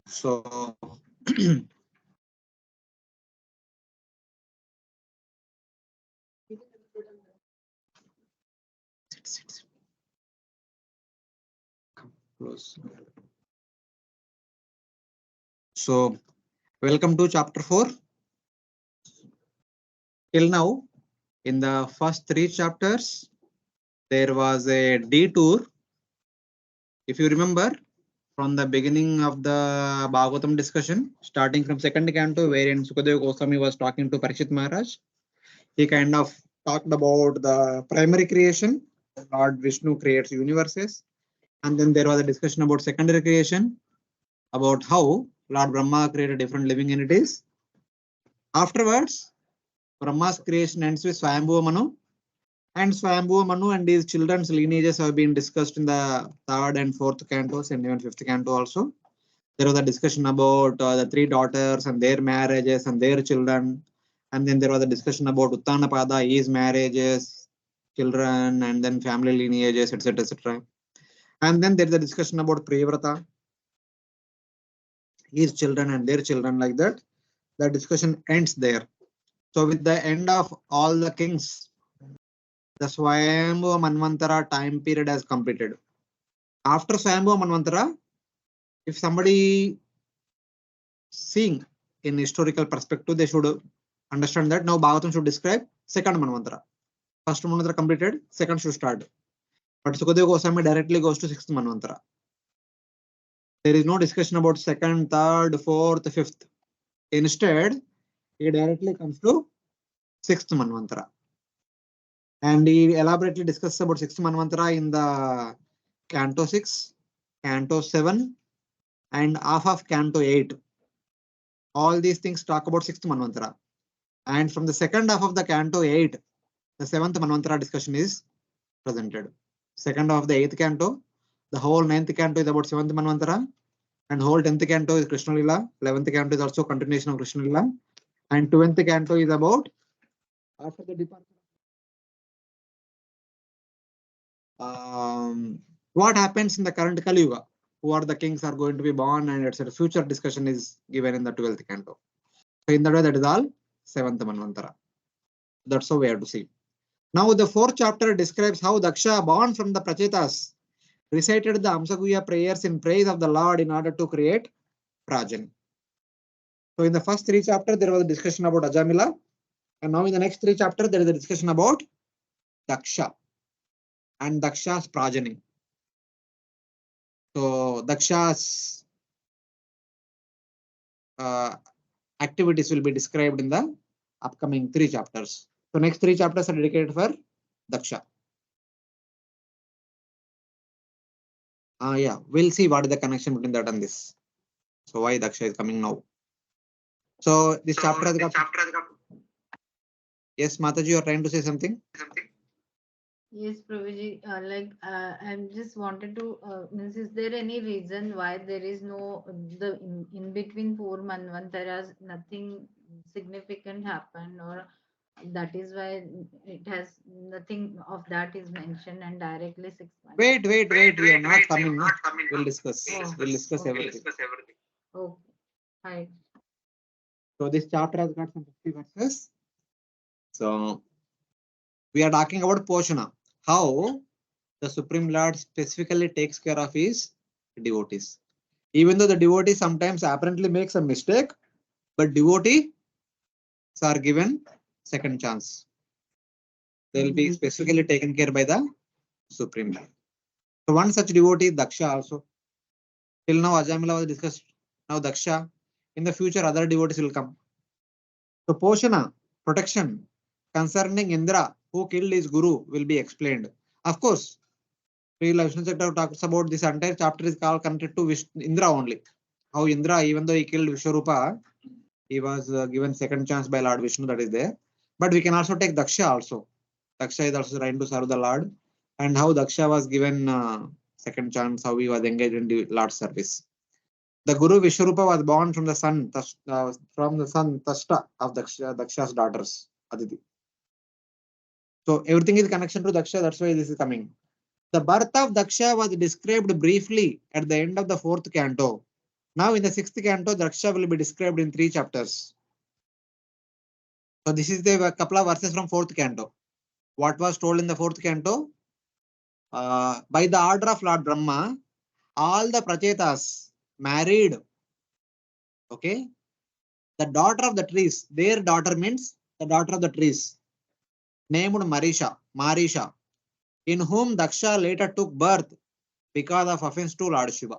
So close. So welcome to chapter 4. Till now, in the first 3 chapters, there was a detour. If you remember, from the beginning of the Bhagavatam discussion, starting from second canto, wherein Sukadeva Goswami was talking to Parikshit Maharaj, he kind of talked about the primary creation. Lord Vishnu creates universes. And then there was a discussion about secondary creation, about how Lord Brahma created different living entities. Afterwards, Brahma's creation ends with Swayambhuva Manu, and Swayambhuva Manu and his children's lineages have been discussed in the 3rd and 4th cantos and even 5th canto also. There was a discussion about the 3 daughters and their marriages and their children. And then there was a discussion about Uttanapada, his marriages, children, and then family lineages, etc. etc. And then there's a discussion about Priyavrata, his children and their children, like that. The discussion ends there. So with the end of all the kings, the Swayambhuva Manvantara time period has completed. After Swayambhuva Manvantara, if somebody seeing in historical perspective, they should understand that now Bhagavatam should describe second Manvantara. First Manvantara completed, second should start. But Sukadeva Goswami directly goes to sixth Manvantara. There is no discussion about second, third, fourth, fifth. Instead, he directly comes to sixth Manvantara. And he elaborately discusses about sixth Manvantara in the Canto 6, Canto 7, and half of Canto 8. All these things talk about sixth Manvantara. And from the second half of the Canto 8, the seventh Manvantara discussion is presented. Second half of the 8th canto, the whole 9th canto is about 7th Manvantara, and whole 10th canto is Krishna Lila. 11th canto is also continuation of Krishna Lila, and 12th canto is about after the departure. What happens in the current Kali Yuga? Who are the kings are going to be born, and etc. Future discussion is given in the 12th canto. So in that way, that is all 7th Manvantara. That's how we have to see. Now the 4th chapter describes how Daksha, born from the Prachetas, recited the Amsaguya prayers in praise of the Lord in order to create progeny. So in the first 3 chapters, there was a discussion about Ajamila. And now in the next 3 chapters, there is a discussion about Daksha and Daksha's progeny. So Daksha's activities will be described in the upcoming 3 chapters. So next 3 chapters are dedicated for Daksha. Yeah, we'll see what is the connection between that and this. So why Daksha is coming now. So this chapter has got. Yes, Mataji, you are trying to say something? Yes, Prabhuji, I just wanted to, means is there any reason why there is no, in between 4 Manvantaras, nothing significant happened, or that is why it has nothing of that is mentioned and directly 6 months? Wait, we are not coming. We'll discuss. We'll discuss everything. Okay. Hi. So this chapter has got some 50 verses. So we are talking about Poshana, how the Supreme Lord specifically takes care of his devotees. Even though the devotee sometimes apparently makes a mistake, but devotees are given second chance. They will be specifically taken care by the Supreme Lord. So one such devotee is Daksha also. Till now Ajamila was discussed. Now Daksha. In the future other devotees will come. So Poshana, protection concerning Indra, who killed his guru, will be explained. Of course, Vishnu Chakra talks about this entire chapter is called connected to Indra only. How Indra, even though he killed Vishwarupa, he was given second chance by Lord Vishnu, that is there. But we can also take Daksha also. Daksha is also trying to serve the Lord, and how Daksha was given second chance, how he was engaged in the Lord's service. The Guru Vishwarupa was born from the son Tashta of Daksha's daughters, Aditi. So everything is connection to Daksha. That's why this is coming. The birth of Daksha was described briefly at the end of the 4th canto. Now in the 6th canto, Daksha will be described in 3 chapters. So this is the couple of verses from 4th canto. What was told in the 4th canto? By the order of Lord Brahma, all the Prachetas married, okay, the daughter of the trees. Their daughter means the daughter of the trees, named Marisha, in whom Daksha later took birth because of offense to Lord Shiva.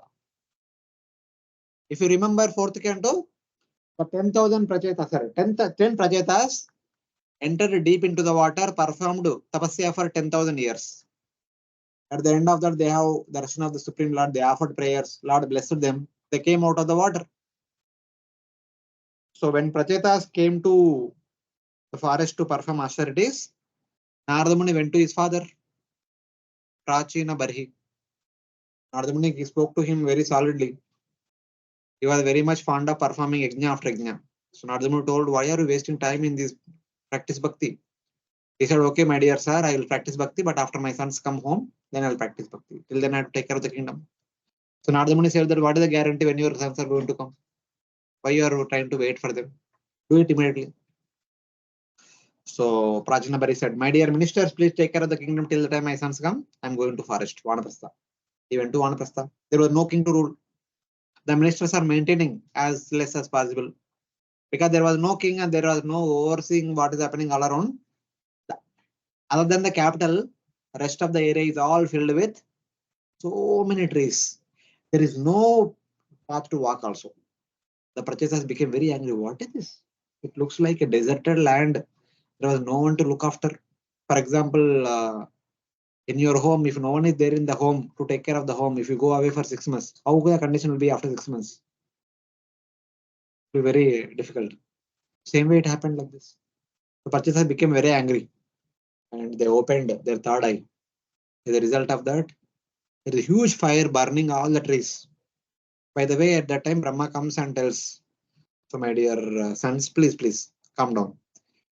If you remember 4th canto, the 10,000 Prachetas, sorry, 10 Prachetas entered deep into the water, performed tapasya for 10,000 years. At the end of that, they have darshan of the Supreme Lord. They offered prayers. Lord blessed them. They came out of the water. So when Prachetas came to the forest to perform austerities, Narada Muni went to his father, Prachina Barhi. Narada Muni spoke to him very solidly. He was very much fond of performing yajna after yajna. So Narada Muni told, why are you wasting time in this practice bhakti? He said, okay, my dear sir, I will practice bhakti, but after my sons come home, then I will practice bhakti. Till then I have to take care of the kingdom. So Narada Muni said that what is the guarantee when your sons are going to come? Why you are trying to wait for them? Do it immediately. So Prajnabari said, my dear ministers, please take care of the kingdom till the time my sons come. I'm going to forest, Vanaprastha. He went to Vanaprastha. There was no king to rule. The ministers are maintaining as less as possible because there was no king and there was no overseeing what is happening all around. Other than the capital, rest of the area is all filled with so many trees. There is no path to walk also. The purchasers became very angry. What is this? It looks like a deserted land. There was no one to look after. For example, in your home, if no one is there in the home to take care of the home, if you go away for 6 months, how the condition will be after 6 months? It will be very difficult. Same way it happened like this. The purchasers became very angry and they opened their third eye. As a result of that, there is a huge fire burning all the trees. By the way, at that time, Brahma comes and tells, so my dear sons, please calm down.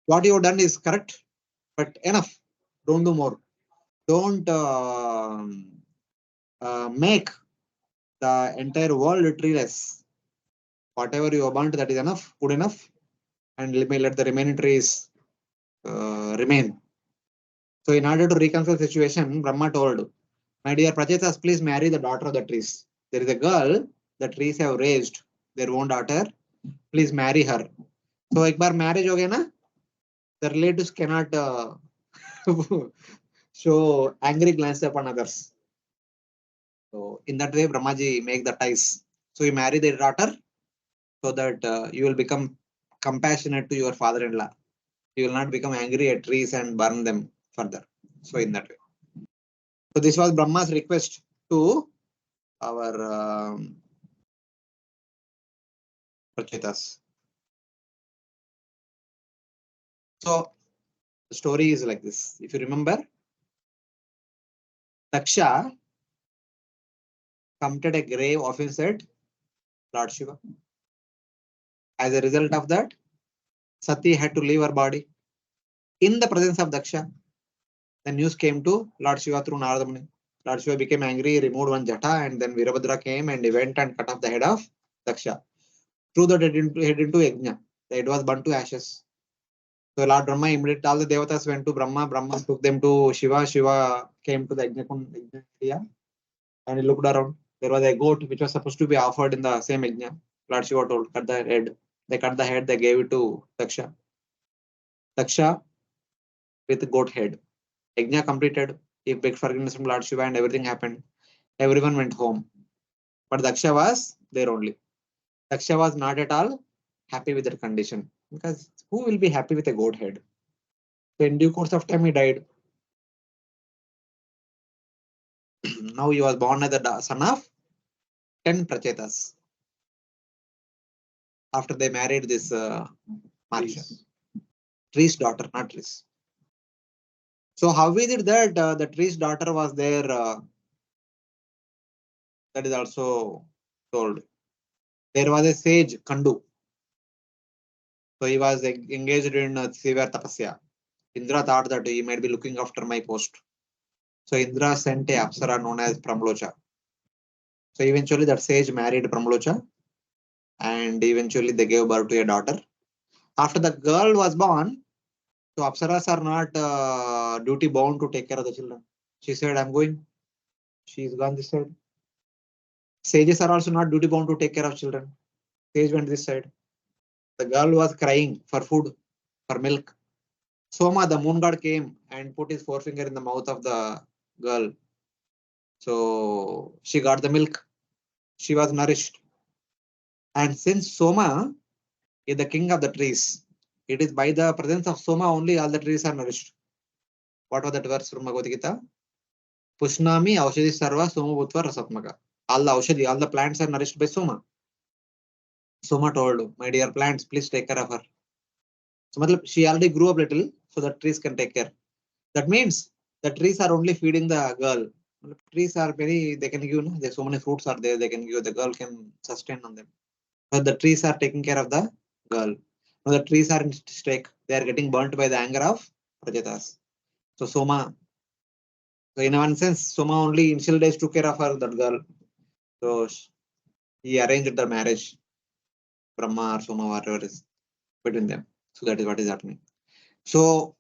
What you have done is correct, but enough. Don't do more. Don't make the entire world treeless. Whatever you have burnt, that is enough, good enough, and let the remaining trees remain. So in order to reconcile the situation, Brahma told, my dear Prachetas, please marry the daughter of the trees. There is a girl the trees have raised, their own daughter. Please marry her. So एक बार marriage हो गया ना, the relatives cannot show angry glance upon others. So in that way, Brahmaji make the ties. So you marry their daughter so that you will become compassionate to your father-in-law. You will not become angry at trees and burn them further. So in that way. So this was Brahma's request to our Prachetas. So the story is like this. If you remember, Daksha committed a grave offense at Lord Shiva. As a result of that, Sati had to leave her body. In the presence of Daksha, the news came to Lord Shiva through Narada Muni. Lord Shiva became angry, removed one jata, and then Virabhadra came and he went and cut off the head of Daksha. Threw the head into Yajna. The head was burnt to ashes. So Lord Brahma immediately, all the devatas went to Brahma. Brahma took them to Shiva. Shiva came to the Yajna area and he looked around. There was a goat which was supposed to be offered in the same Yajna. Lord Shiva told, cut the head. They cut the head, they gave it to Daksha. Daksha with goat head. Yajna completed. He begged forgiveness from Lord Shiva and everything happened. Everyone went home. But Daksha was there only. Daksha was not at all happy with that condition because who will be happy with a goat head? So in due course of time, he died. Now he was born as the son of 10 Prachetas after they married this Marisha. Tree's daughter, not trees. So how is it that the tree's daughter was there? That is also told. There was a sage, Kandu. So he was engaged in severe tapasya. Indra thought that he might be looking after my post. So Indra sent a Apsara known as Pramlocha. So eventually that sage married Pramlocha, and eventually they gave birth to a daughter. After the girl was born, so Apsaras are not duty bound to take care of the children. She said, I'm going. She's gone this side. Sages are also not duty bound to take care of children. Sage went this side. The girl was crying for food, for milk. Soma, the moon god, came and put his forefinger in the mouth of the girl. So she got the milk. She was nourished. And since Soma is the king of the trees, it is by the presence of Soma only all the trees are nourished. What was that verse from Bhagavad Gita? Pushnami Aushadhi Sarva Soma Bhutva Rasatmaka. All the Aushadhi, all the plants are nourished by Soma. Soma told, my dear plants, please take care of her. So she already grew up little, so the trees can take care. That means the trees are only feeding the girl. Trees are very, they can give, there's so many fruits are there, they can give, the girl can sustain on them. But the trees are taking care of the girl. Now the trees are in stake, they are getting burnt by the anger of Prajatas. So Soma, so in one sense, Soma only initial days took care of her, that girl. So he arranged the marriage, Brahma or Soma, whatever is between them. So that is what is happening. So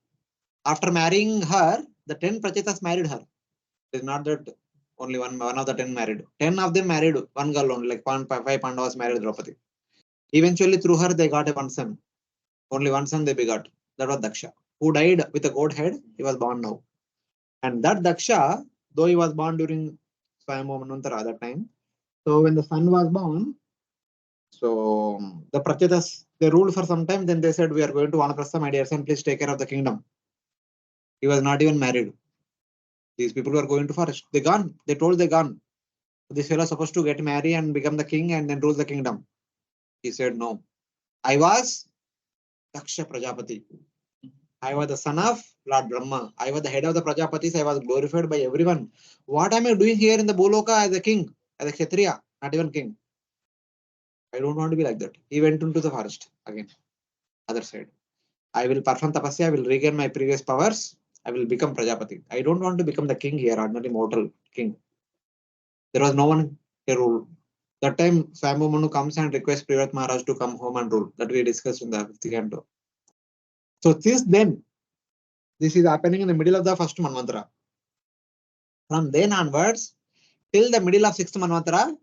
after marrying her, the 10 Prachetas married her. It is not that only one of the 10 married. 10 of them married one girl only, like 5 Pandavas married Draupadi. Eventually, through her, they got a one son. Only one son they begot. That was Daksha, who died with a goat head. He was born now. And that Daksha, though he was born during Swayambhu Manvantara at that time, so when the son was born, so the Prachetas, they ruled for some time. Then they said, we are going to Vanaprastha, my dear son, please take care of the kingdom. He was not even married. These people were going to forest. They gone. They told they gone. This fellow supposed to get married and become the king and then rule the kingdom. He said, no. I was Daksha Prajapati. I was the son of Lord Brahma. I was the head of the Prajapatis. I was glorified by everyone. What am I doing here in the Boloka as a king, as a Kshatriya, not even king? I don't want to be like that. He went into the forest again, other side. I will perform tapasya. I will regain my previous powers. I will become Prajapati. I don't want to become the king here, ordinary mortal king. There was no one to rule. That time, Swayambhu Manu comes and requests Priyat Maharaj to come home and rule. That we discussed in the 5th canto. So since then, this is happening in the middle of the first Manvantara. From then onwards, till the middle of 6th Manvantara,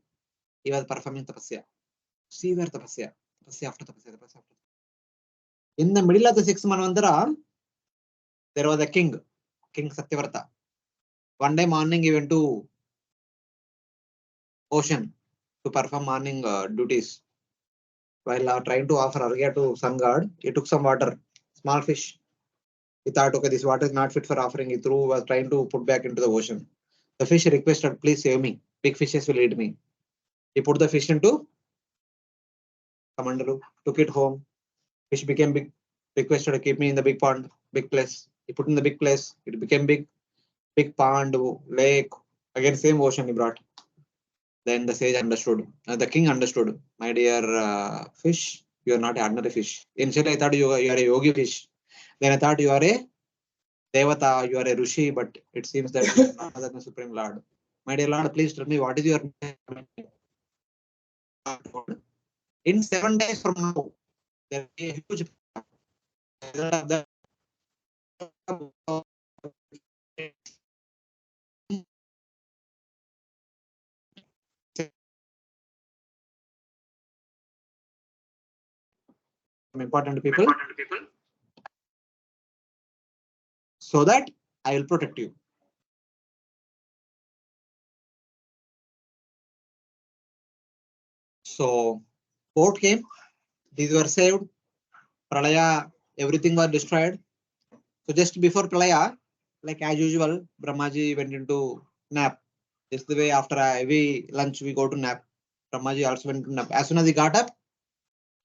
he was performing tapasya. Severe tapasya. Tapasya after tapasya, tapasya after. In the middle of the 6th Manvantara, there was a king, King Satyavrata. One day morning, he went to ocean to perform morning duties. While trying to offer argya to sun god, he took some water, small fish. He thought, okay, this water is not fit for offering. He threw, was trying to put back into the ocean. The fish requested, please save me. Big fishes will eat me. He put the fish into Kamandalu, took it home. Fish became big. Requested to keep me in the big pond, big place. He put in the big place. It became big, big pond, lake. Again, same ocean he brought. Then the sage understood. The king understood. My dear fish, you are not an ordinary fish. Initially, I thought you are a yogi fish. Then I thought you are a Devata, you are a Rishi, but it seems that you are not the Supreme Lord. My dear Lord, please tell me what is your name? In 7 days from now, there will be a huge result of the important people so that I will protect you. So, port came, these were saved. Pralaya, everything was destroyed. So, just before Pralaya, like as usual, Brahmaji went into nap. This is the way after a heavy lunch we go to nap. Brahmaji also went to nap. As soon as he got up,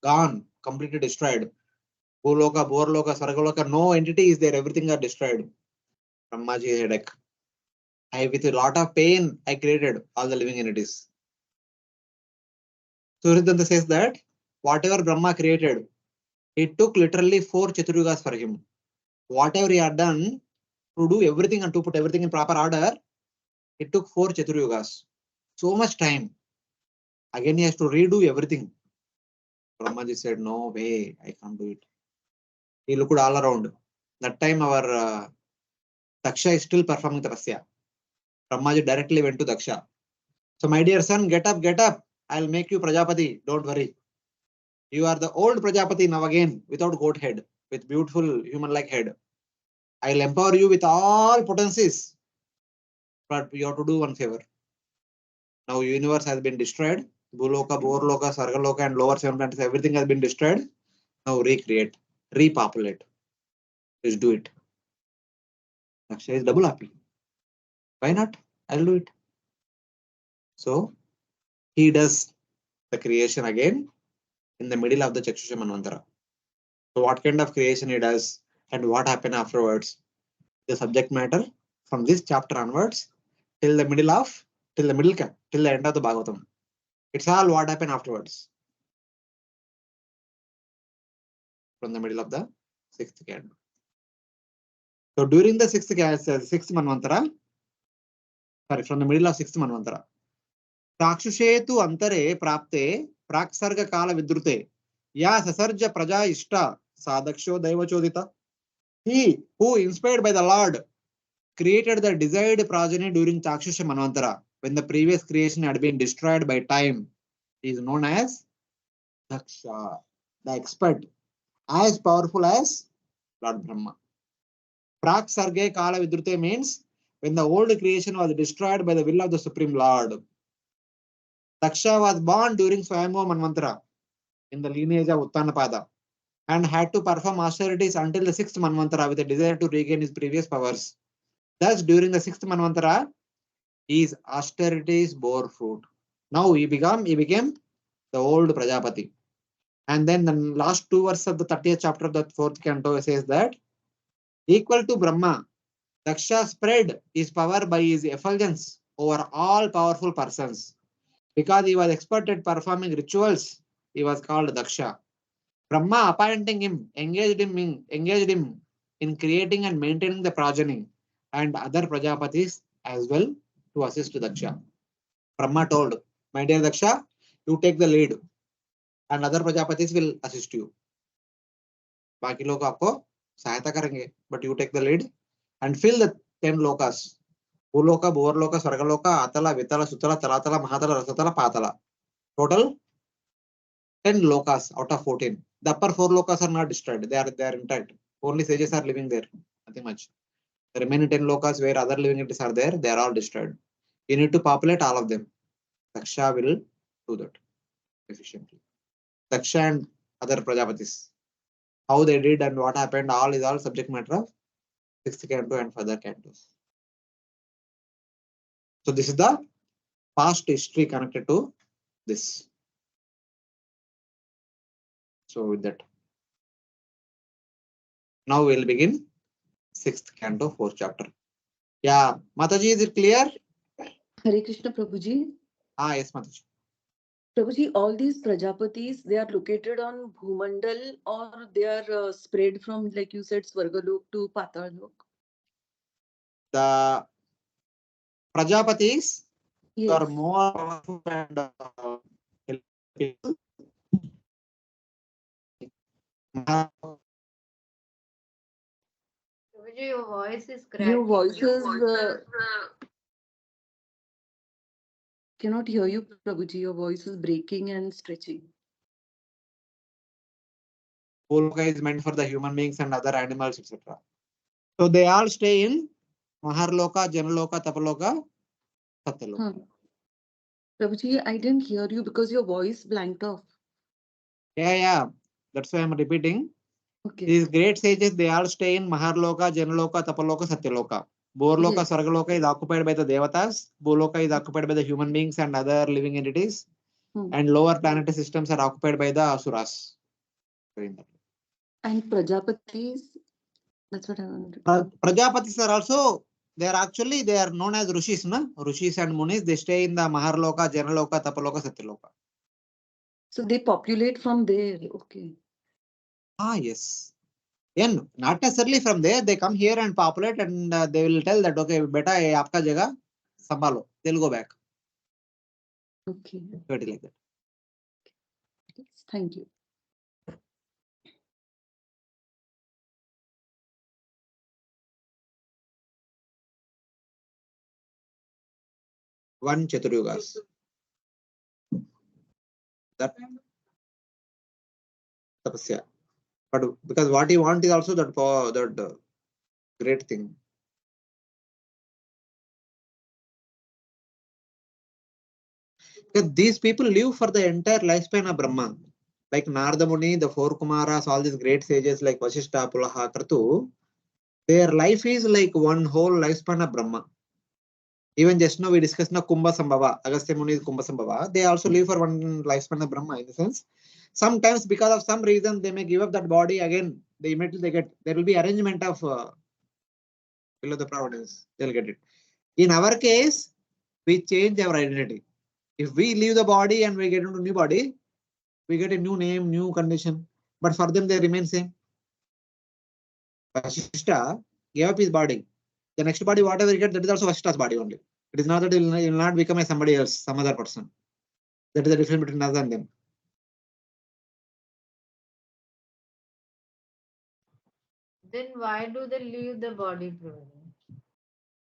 gone, completely destroyed. Bhuloka, Borloka, Sargaloka, no entity is there. Everything are destroyed. Brahmaji headache. With a lot of pain, I created all the living entities. Suridanta says that whatever Brahma created, it took literally 4 Chaturyugas for him. Whatever he had done to do everything and to put everything in proper order, it took 4 Chaturyugas. So much time. Again, he has to redo everything. Brahmaji said, no way, I can't do it. He looked all around. That time our Daksha is still performing tapasya. Brahmaji directly went to Daksha. So my dear son, get up, get up. I'll make you Prajapati. Don't worry. You are the old Prajapati now again, without goat head, with beautiful human-like head. I'll empower you with all potencies. But you have to do one favor. Now universe has been destroyed. Bhuloka, Borloka, Sargaloka, and lower seven planets, everything has been destroyed. Now recreate, repopulate. Just do it. Daksha is double happy. Why not? I'll do it. So he does the creation again in the middle of the Chakshusha Manvantara. So what kind of creation he does and what happened afterwards? The subject matter from this chapter onwards till the till the end of the Bhagavatam. It's all what happened afterwards. From the middle of the sixth canto. So during the sixth Manvantara, from the middle of sixth Manvantara, Prakshushetu Antare Prapte Praksarga Kala Vidrute Ya Sasarja Praja Ishta Sadaksho Daiva Chodita. He who, inspired by the Lord, created the desired progeny during Chakshusha Manvantara, when the previous creation had been destroyed by time, is known as Daksha, the expert, as powerful as Lord Brahma. Prak Sarge Kala Vidrute means when the old creation was destroyed by the will of the Supreme Lord. Daksha was born during Swayambhu Manvantara in the lineage of Uttanapada and had to perform austerities until the sixth Manvantara with a desire to regain his previous powers. Thus, during the sixth Manvantara, his austerities bore fruit. Now he became the old Prajapati. And then the last two verses of the 30th chapter of the fourth canto says that equal to Brahma, Daksha spread his power by his effulgence over all powerful persons. Because he was expert at performing rituals, he was called Daksha. Brahma, appointing him, engaged him in creating and maintaining the progeny and other Prajapatis as well to assist Daksha. Brahma told, my dear Daksha, you take the lead and other Prajapatis will assist you. बाकी लोग आपको सहायता करेंगे, but you take the lead and fill the 10 lokas. Bhuloka, Bhuvarloka, Sargaloka, Atala, Vitala, Sutala, Talatala, Mahatala, Rasatala, Patala. Total 10 lokas out of 14. The upper 4 lokas are not destroyed. They are intact. Only sages are living there. Nothing much. The remaining 10 lokas where other living entities are there, they are all destroyed. You need to populate all of them. Daksha will do that efficiently. Daksha and other Prajapatis. How they did and what happened, all is all subject matter of 6th canto and further cantos. So this is the past history connected to this. So with that, now we'll begin 6th canto, 4th chapter. Yeah, Mataji, is it clear? Hare Krishna Prabhuji. Yes, Mataji. Prabhuji, all these Prajapatis, they are located on Bhumandal or they are spread from, like you said, Swargalok to Patalok? The Prajapatis Yes. are more powerful and Your voice is cracking. Your voice is cannot hear you, Prabhuji. Your voice is breaking and stretching. Bhuloka is meant for the human beings and other animals, etc. So they all stay in Maharloka, Janaloka, Tapaloka, Satyaloka. Prabhuji, I didn't hear you because your voice blanked off. Yeah. That's why I'm repeating. Okay. These great sages, they all stay in Maharloka, Janaloka, Tapaloka, Satyaloka. Borloka, Yes. Sargaloka is occupied by the Devatas. Bhuloka is occupied by the human beings and other living entities. And lower planetary systems are occupied by the Asuras. And Prajapatis, that's what I wanted. Prajapatis are also, they are known as Rishis, na? Rishis and Munis, they stay in the Maharloka, Janaloka, Tapaloka, Satyaloka. So they populate from there. Okay. Yes. And not necessarily from there, they come here and populate, and they will tell that, okay, beta, ye aapka jagah sambhalo. They'll go back. Okay. So it is like that. Yes, thank you. One Chaturyugas. That tapasya. But because what you want is also that great thing. Because these people live for the entire lifespan of Brahma. Like Narada Muni, the four Kumaras, all these great sages like Vasishtha, Pulaha, Kratu, their life is like one whole lifespan of Brahma. Even just now we discussed na Kumbha Sambhava, Agastya Muni is Kumbha Sambhava. They also live for one lifespan of Brahma in the sense. Sometimes because of some reason they may give up that body again. They immediately they get, there will be arrangement of below the providence. They'll get it. In our case, we change our identity. If we leave the body and we get into new body, we get a new name, new condition. But for them, they remain same. Vasishtha gave up his body. The next body, whatever he gets, that is also Vasishtha's body only. It is not that he will not become a somebody else, some other person. That is the difference between us and them. Then why do they leave the body, Prabhuji?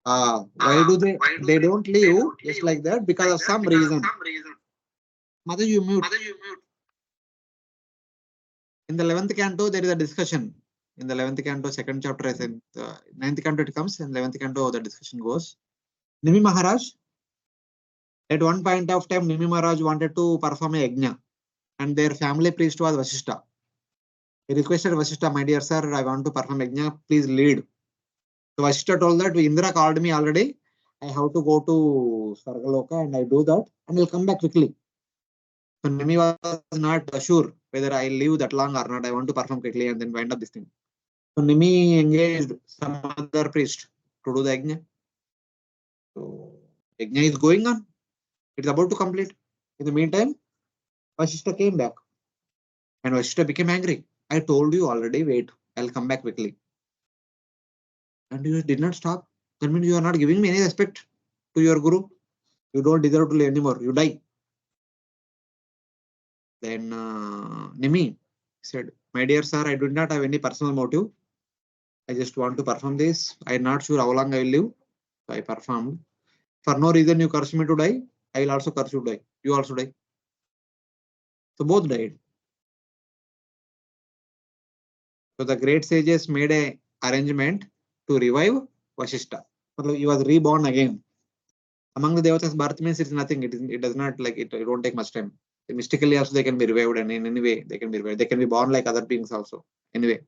Why do they don't leave just like that? Because of some reason. Mother, you mute. In the 11th canto, there is a discussion. In the 11th canto, second chapter, I think, 9th canto it comes, in 11th canto, the discussion goes. Nimi Maharaj, at one point of time, Nimi Maharaj wanted to perform a yajna, and their family priest was Vasishtha. He requested Vasishtha, my dear sir, I want to perform yajna, please lead. So Vasishtha told that Indra called me already. I have to go to Sargaloka and I do that and I'll come back quickly. So Nimi was not sure whether I'll leave that long or not. I want to perform quickly and then wind up this thing. So Nimi engaged some other priest to do the yajna. So yajna is going on. It's about to complete. In the meantime, Vasishtha came back and Vasishtha became angry. I told you already, wait, I'll come back quickly. And you did not stop. That means you are not giving me any respect to your guru. You don't deserve to live anymore. You die. Then Nimi said, my dear sir, I do not have any personal motive. I just want to perform this. I'm not sure how long I will live. So I performed. For no reason you curse me to die. I will also curse you to die. You also die. So both died. So the great sages made a arrangement to revive Vasishtha. He was reborn again. Among the devatas, birth means it's nothing. It does not like it. It won't take much time. Mystically also they can be revived, and in any way they can be revived. They can be born like other beings also. Anyway,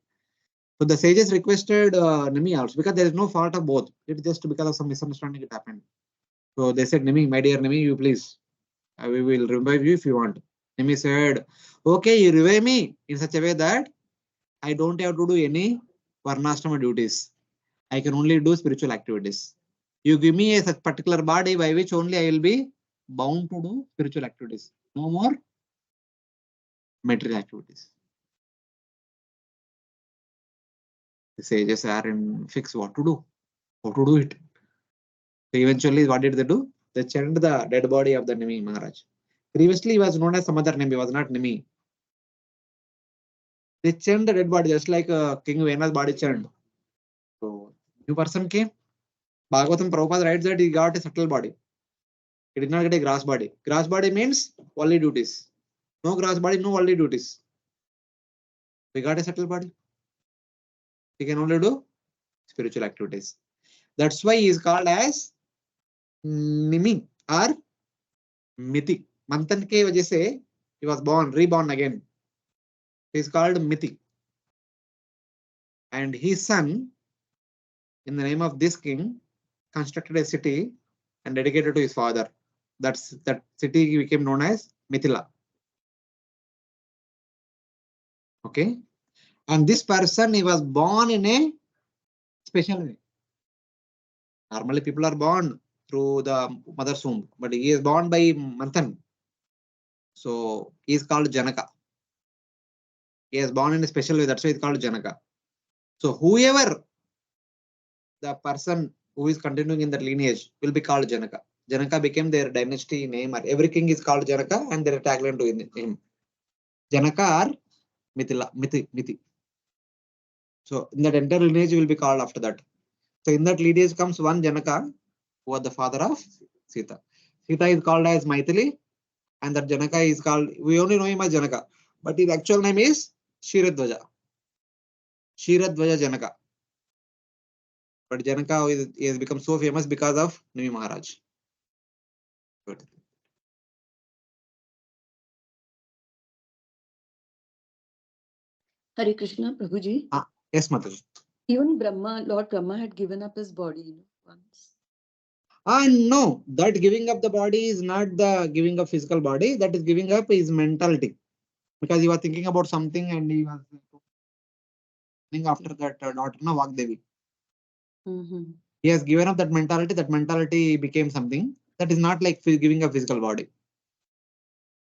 so the sages requested Nimi also because there is no fault of both. It's just because of some misunderstanding it happened. So they said, Nimi, my dear Nimi, you please, we will revive you if you want. Nimi said, okay, you revive me in such a way that I don't have to do any varnashrama duties. I can only do spiritual activities. You give me a such particular body by which only I will be bound to do spiritual activities. No more material activities. The sages are in fix what to do, how to do it. So eventually, what did they do? They churned the dead body of the Nimi Maharaj. Previously, he was known as some other name. He was not Nimi. They churned the dead body just like King Vena's body churned. So new person came. Bhagavatam Prabhupada writes that he got a subtle body. He did not get a grass body. Grass body means worldly duties. No grass body, no worldly duties. We got a subtle body. He can only do spiritual activities. That's why he is called as Nimi or Miti. Manthan ke wajah se he was born, reborn again. He is called Miti. And his son, in the name of this king, constructed a city and dedicated to his father. That city became known as Mithila. Okay. And this person, he was born in a special way. Normally, people are born through the mother's womb, but he is born by Manthan. So he is called Janaka. He is born in a special way. That's why it's called Janaka. So whoever the person who is continuing in the lineage will be called Janaka. Janaka became their dynasty name, or every king is called Janaka and their tagline to him. Janaka or Mithi. So in that entire lineage will be called after that. So in that lineage comes one Janaka, who was the father of Sita. Sita is called as Maithili, and that Janaka is called, we only know him as Janaka, but his actual name is Kshiradvaja. Kshiradvaja Janaka. But Janaka has become so famous because of Nimi Maharaj. Good. Hare Krishna, Prabhuji. Yes, Mataji. Even Lord Brahma had given up his body, once. No, that giving up the body is not the giving up physical body. That is giving up his mentality. Because he was thinking about something and he was thinking after that daughter, no, Vagdevi. He has given up that mentality. That mentality became something that is not like giving up physical body.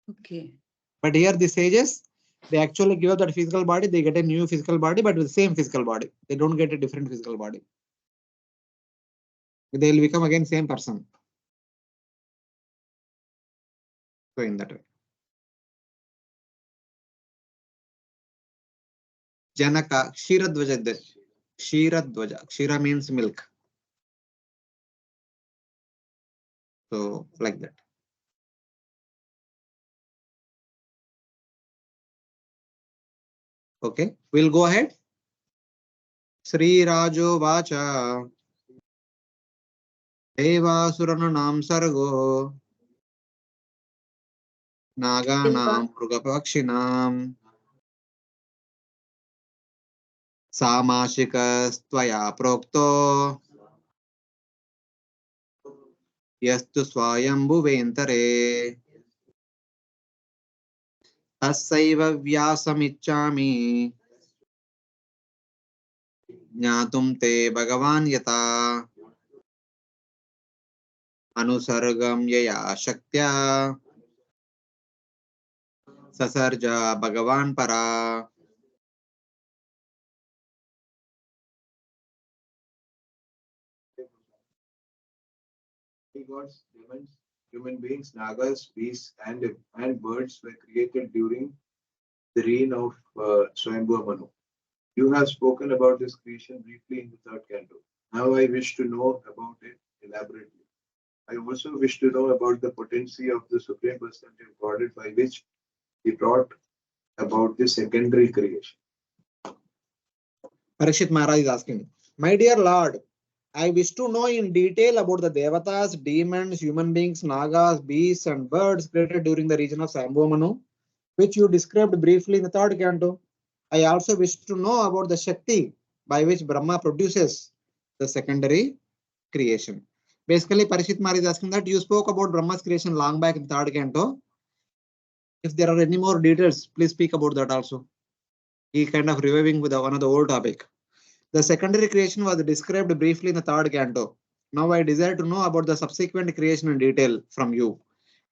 Okay. But here the sages, they actually give up that physical body. They get a new physical body, but with the same physical body. They don't get a different physical body. They will become again same person. So in that way. Janaka, Kshiradvaja. Kshiradvaja. Kshira means milk. So like that. Okay, we'll go ahead. Sri Rajo Vacha Devasurana Sargo Naganam Mrugapakshinam Samashikas Prokto Yastu Swayambhu Ventare Tasaiva Vyasamichami Jnatum Te Bhagavan Yata Anusargam Yaya Shaktya Sasarja Bhagavan Para. Gods, demons, human beings, nagas, beasts, and birds were created during the reign of Swayambhu Manu. You have spoken about this creation briefly in the third canto. Now I wish to know about it elaborately. I also wish to know about the potency of the Supreme Personality of Godhead by which he brought about this secondary creation. Parikshit Maharaj is asking, my dear Lord, I wish to know in detail about the Devatas, demons, human beings, Nagas, beasts, and birds created during the region of Swayambhu Manu, which you described briefly in the third canto. I also wish to know about the Shakti by which Brahma produces the secondary creation. Basically, Parikshit Maharaj is asking that you spoke about Brahma's creation long back in the third canto. If there are any more details, please speak about that also. He kind of reviving with one of the old topic. The secondary creation was described briefly in the third canto. Now I desire to know about the subsequent creation in detail from you.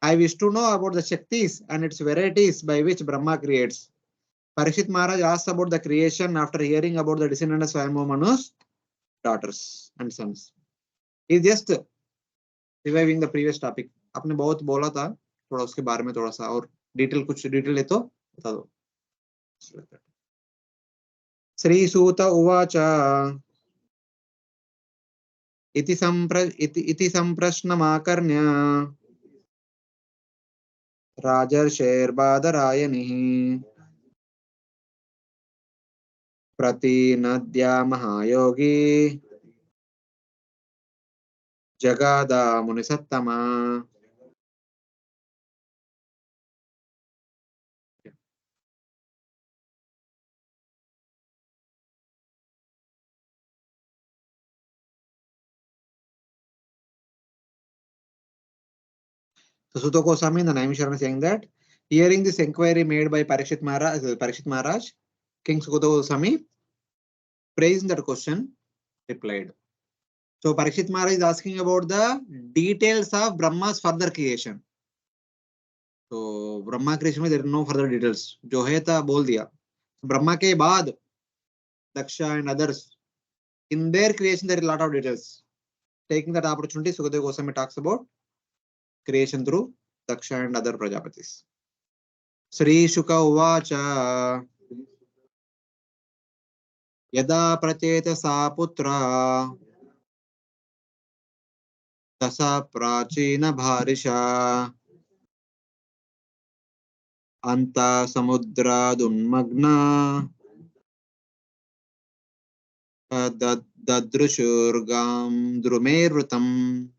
I wish to know about the Shaktis and its varieties by which Brahma creates. Parikshit Maharaj asked about the creation after hearing about the descendants of Swayambhu Manu's daughters and sons. He is just reviving the previous topic. आपने बहुत बोला था थोड़ा उसके बारे में थोड़ा सा और डिटेल कुछ डिटेल है तो बता दो. श्री सूत उवाच इति संप्रश्नमाकर्ण्य राजर्षेर्बादरायणिः प्रतिनद्या महायोगी जगादा मुनिसत्तमा. So Sutta Goswami in the Naimisharan is saying that hearing this inquiry made by Parikshit Maharaj, King Sutta Goswami praising that question replied. So Parikshit Maharaj is asking about the details of Brahma's further creation. So Brahma creation में there are no further details. जो है था बोल दिया. Brahma के बाद Daksha and others, in their creation, there is a lot of details. Taking that opportunity, Sukadeva Goswami talks about creation through Daksha and other Prajapatis. Sri Shuka Uvacha Yada Pracheta Sa Putra Dasa Prachina Bharisha Anta Samudra Dunmagna Dadrushurgam Drumerrutam.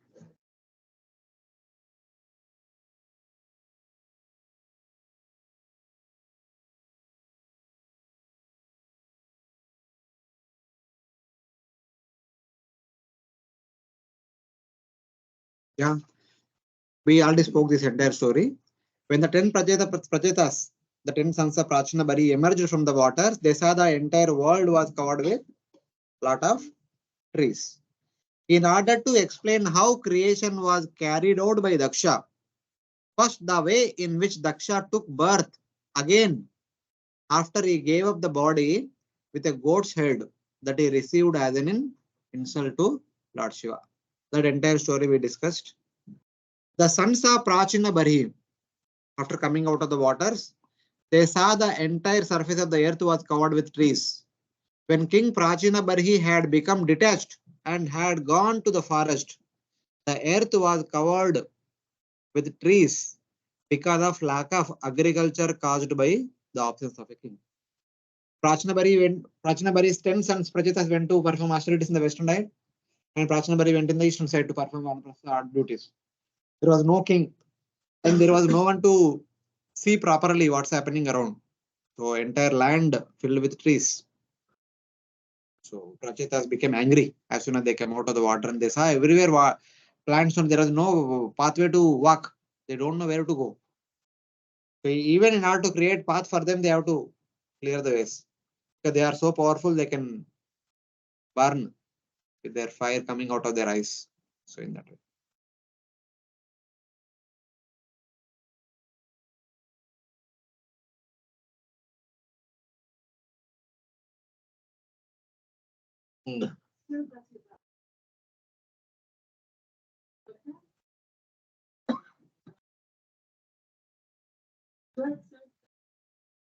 Yeah, we already spoke this entire story. When the 10 Prachetas, the 10 sons of Prachina Bari emerged from the waters, they saw the entire world was covered with lot of trees. In order to explain how creation was carried out by Daksha, first the way in which Daksha took birth again after he gave up the body with a goat's head that he received as an insult to Lord Shiva. That entire story we discussed. The sons of Prachina Bari, after coming out of the waters, they saw the entire surface of the earth was covered with trees. When King Prachina Barhi had become detached and had gone to the forest, the earth was covered with trees because of lack of agriculture caused by the absence of a king. Prachina Bari's 10 sons Prachitas went to perform austerities in the western side, and Prachina Bari went in the eastern side to perform vanaprastha duties. There was no king, and there was no one to see properly what's happening around. So entire land filled with trees. So Prachetas became angry as soon as they came out of the water, and they saw everywhere plants and there was no pathway to walk. They don't know where to go. So even in order to create path for them, they have to clear the ways. Because they are so powerful, they can burn with their fire coming out of their eyes. So in that way. Hmm.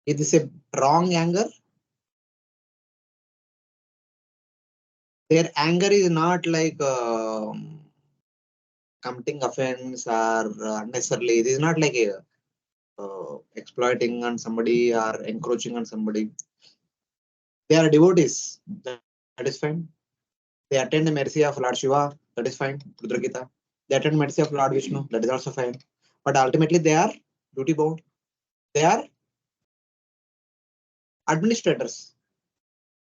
It is a wrong anger. Their anger is not like committing offense or unnecessarily. It is not like a exploiting on somebody or encroaching on somebody. They are devotees. That is fine. They attend the mercy of Lord Shiva. That is fine. Rudra Gita. They attend mercy of Lord Vishnu. That is also fine. But ultimately, they are duty bound. They are administrators.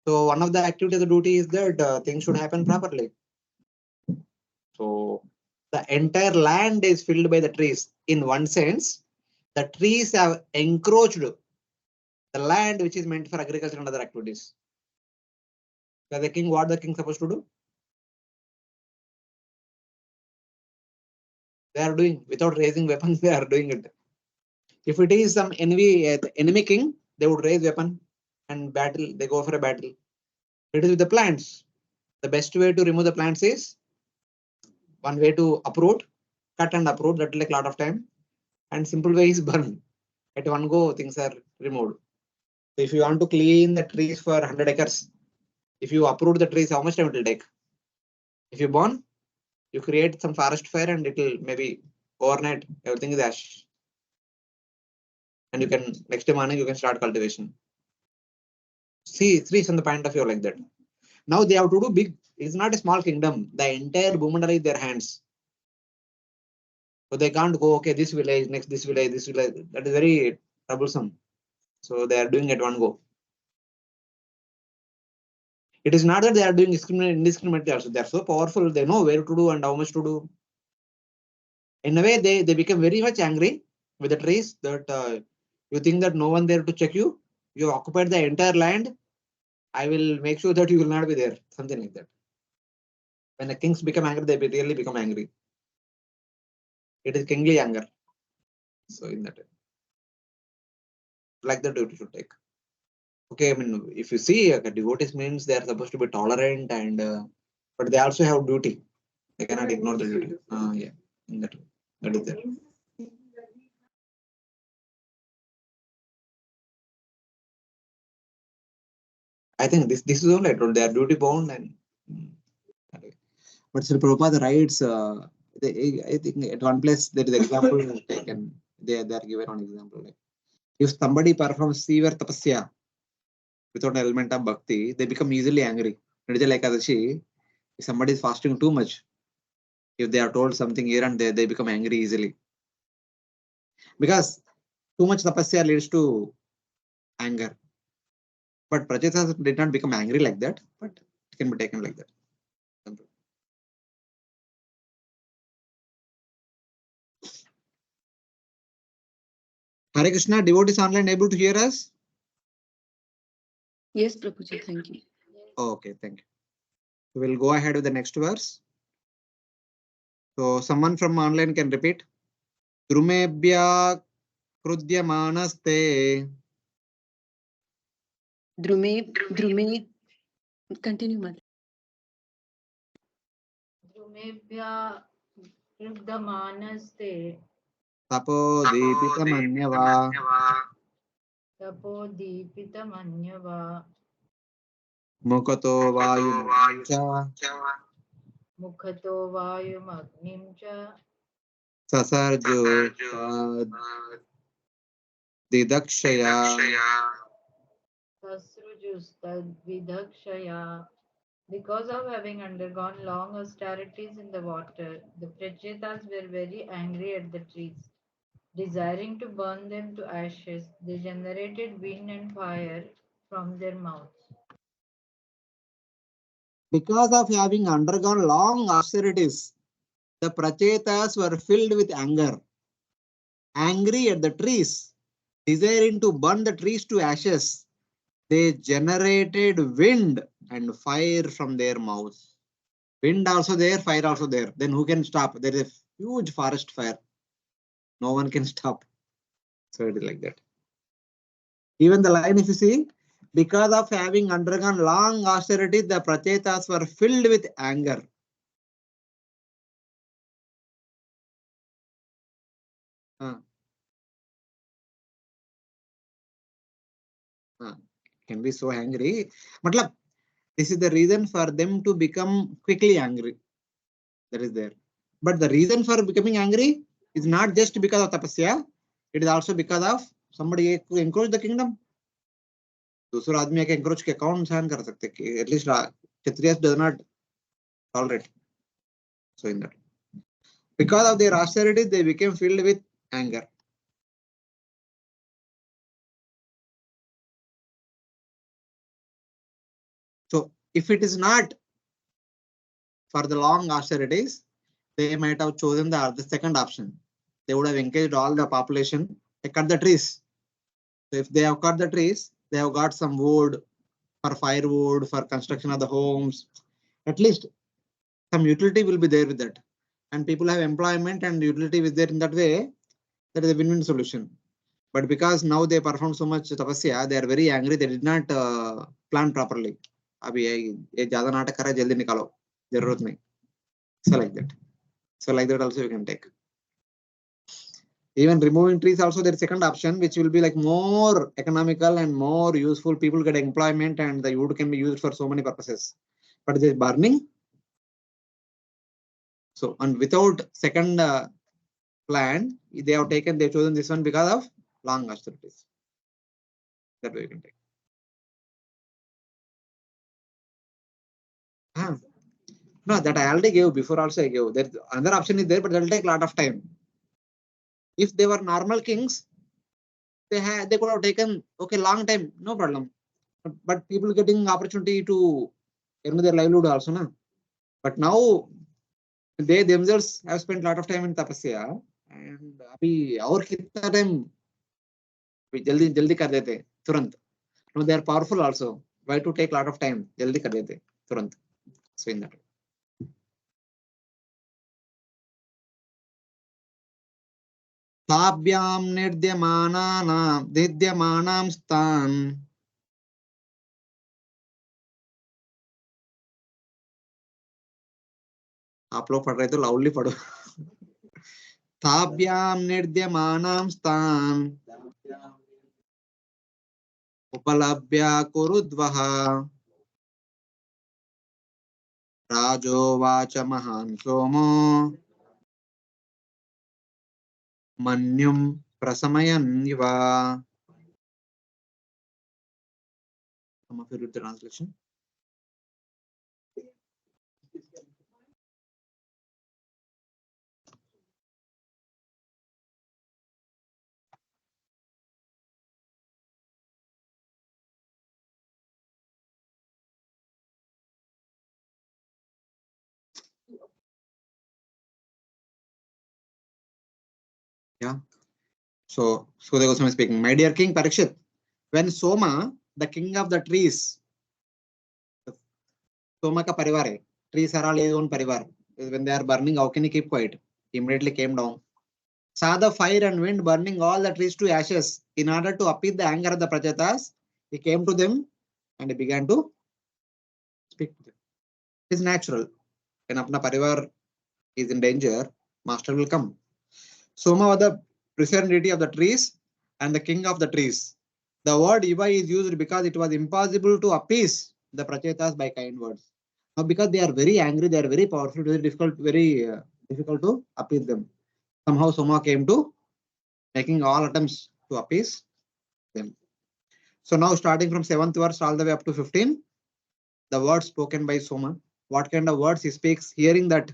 So one of the activities of the duty is that things should happen properly. So the entire land is filled by the trees. In one sense, the trees have encroached the land which is meant for agriculture and other activities. So the king, what the king supposed to do? They are doing without raising weapons. They are doing it. If it is some enemy king, they would raise weapon and battle. They go for a battle. It is with the plants. The best way to remove the plants is one way to uproot, cut and uproot. That will take a lot of time. And simple way is burn. At one go, things are removed. So if you want to clean the trees for 100 acres, if you uproot the trees, how much time it will take? If you burn, you create some forest fire and it will maybe overnight, everything is ash. And you can, next day morning, you can start cultivation. See, from the point of view like that. Now they have to do big. It's not a small kingdom. The entire Bhumandala is their hands. So they can't go, okay, this village, next this village, this village. That is very troublesome. So they are doing at one go. It is not that they are doing indiscriminately also. They are so powerful. They know where to do and how much to do. In a way, they become very much angry with the trees that you think that no one there to check you. You occupied the entire land. I will make sure that you will not be there. Something like that. When the kings become angry, they really become angry. It is kingly anger. So in that way, like that duty should take. Okay, I mean, if you see, devotees means they are supposed to be tolerant and, but they also have duty. They cannot ignore the duty. Yeah, in that is there. I think this is only I told they are duty bound and. But Sri Prabhupada writes, I think at one place there is example taken. They are given one example. Like if somebody performs severe tapasya without an element of bhakti, they become easily angry. Like Adashi, if somebody is fasting too much, if they are told something here and there, they become angry easily. Because too much tapasya leads to anger. But Prachetas did not become angry like that, but it can be taken like that. Hare Krishna, devotees online able to hear us? Yes, Prabhuji, thank you. Okay, thank you. We'll go ahead with the next verse. So someone from online can repeat. Drumebhya krudyamanaste. Drume, continue, Mother. Drumebhya Krudamanaste Tapo deepitamanyava. Tapo Deepitamanyava Mukato vayumcha. Mukhato Vayumagnim Cha Sasarjo didakshaya. Sasrujustad Vidakshaya. Because of having undergone long austerities in the water, the Prachetas were very angry at the trees. Desiring to burn them to ashes, they generated wind and fire from their mouths. Because of having undergone long austerities, the Prachetas were filled with anger, angry at the trees, desiring to burn the trees to ashes. They generated wind and fire from their mouths. Wind also there, fire also there. Then who can stop? There is a huge forest fire. No one can stop. So it is like that. Even the line, if you see, because of having undergone long austerity, the Prachetas were filled with anger. Can be so angry. Matlab, this is the reason for them to become quickly angry. That is there. But the reason for becoming angry is not just because of tapasya. It is also because of somebody who encourage the kingdom. दूसरा आदमी के encourage के कौन सहन कर सकते कि at least Kshatriyas does not tolerate. So in that, because of their austerity, they became filled with anger. So if it is not for the long austerities, they might have chosen the second option. They would have engaged all the population to cut the trees. So if they have cut the trees, they have got some wood for firewood, for construction of the homes. At least some utility will be there with that. And people have employment and utility is there in that way. That is a win-win solution. But because now they perform so much tapasya, they are very angry. They did not plan properly. अभी ये ज़्यादा नाटक कर रहा है, जल्दी निकालो, जरूरत नहीं. So like that. So like that also you can take. Even removing trees also there is second option, which will be like more economical and more useful. People get employment and the wood can be used for so many purposes. But this burning. So and without second plan, they have chosen this one because of long austerities. That way you can take. No, that I already gave before also I gave. There another option is there, but that will take a lot of time. If they were normal kings, they could have taken long time, no problem. But people getting opportunity to earn their livelihood also, na. But now they themselves have spent a lot of time in tapasya, and अभी और कितना time जल्दी जल्दी कर देते तुरंत. No, they are powerful also. Why to take a lot of time? जल्दी कर देते तुरंत. So in that. ताभ्यां निर्द्यमानानां स्थान आप लोग पढ़ रहे तो लाउडली पढ़ो. ताभ्याम निर्द्यमानां स्थान उपलभ्य कुरुद्वः. राजोवाच महान् सोमो मन्युं प्रशमयन्निव. Some of you read the translation. Yeah. So Sukadeva Goswami is speaking. My dear King Parikshit, when Soma, the king of the trees, Soma ka parivar hai. Trees are all his own parivar. When they are burning, how can he keep quiet? He immediately came down. Saw the fire and wind burning all the trees to ashes. In order to appease the anger of the Prajatas, he came to them and he began to speak to them. It is natural. When apna parivar is in danger, master will come. Soma was the present deity of the trees and the king of the trees. The word Iva is used because it was impossible to appease the Prachetas by kind words. Now, because they are very angry, they are very powerful, very difficult to appease them. Somehow Soma came to making all attempts to appease them. So now starting from 7th verse all the way up to 15, the words spoken by Soma, what kind of words he speaks, hearing that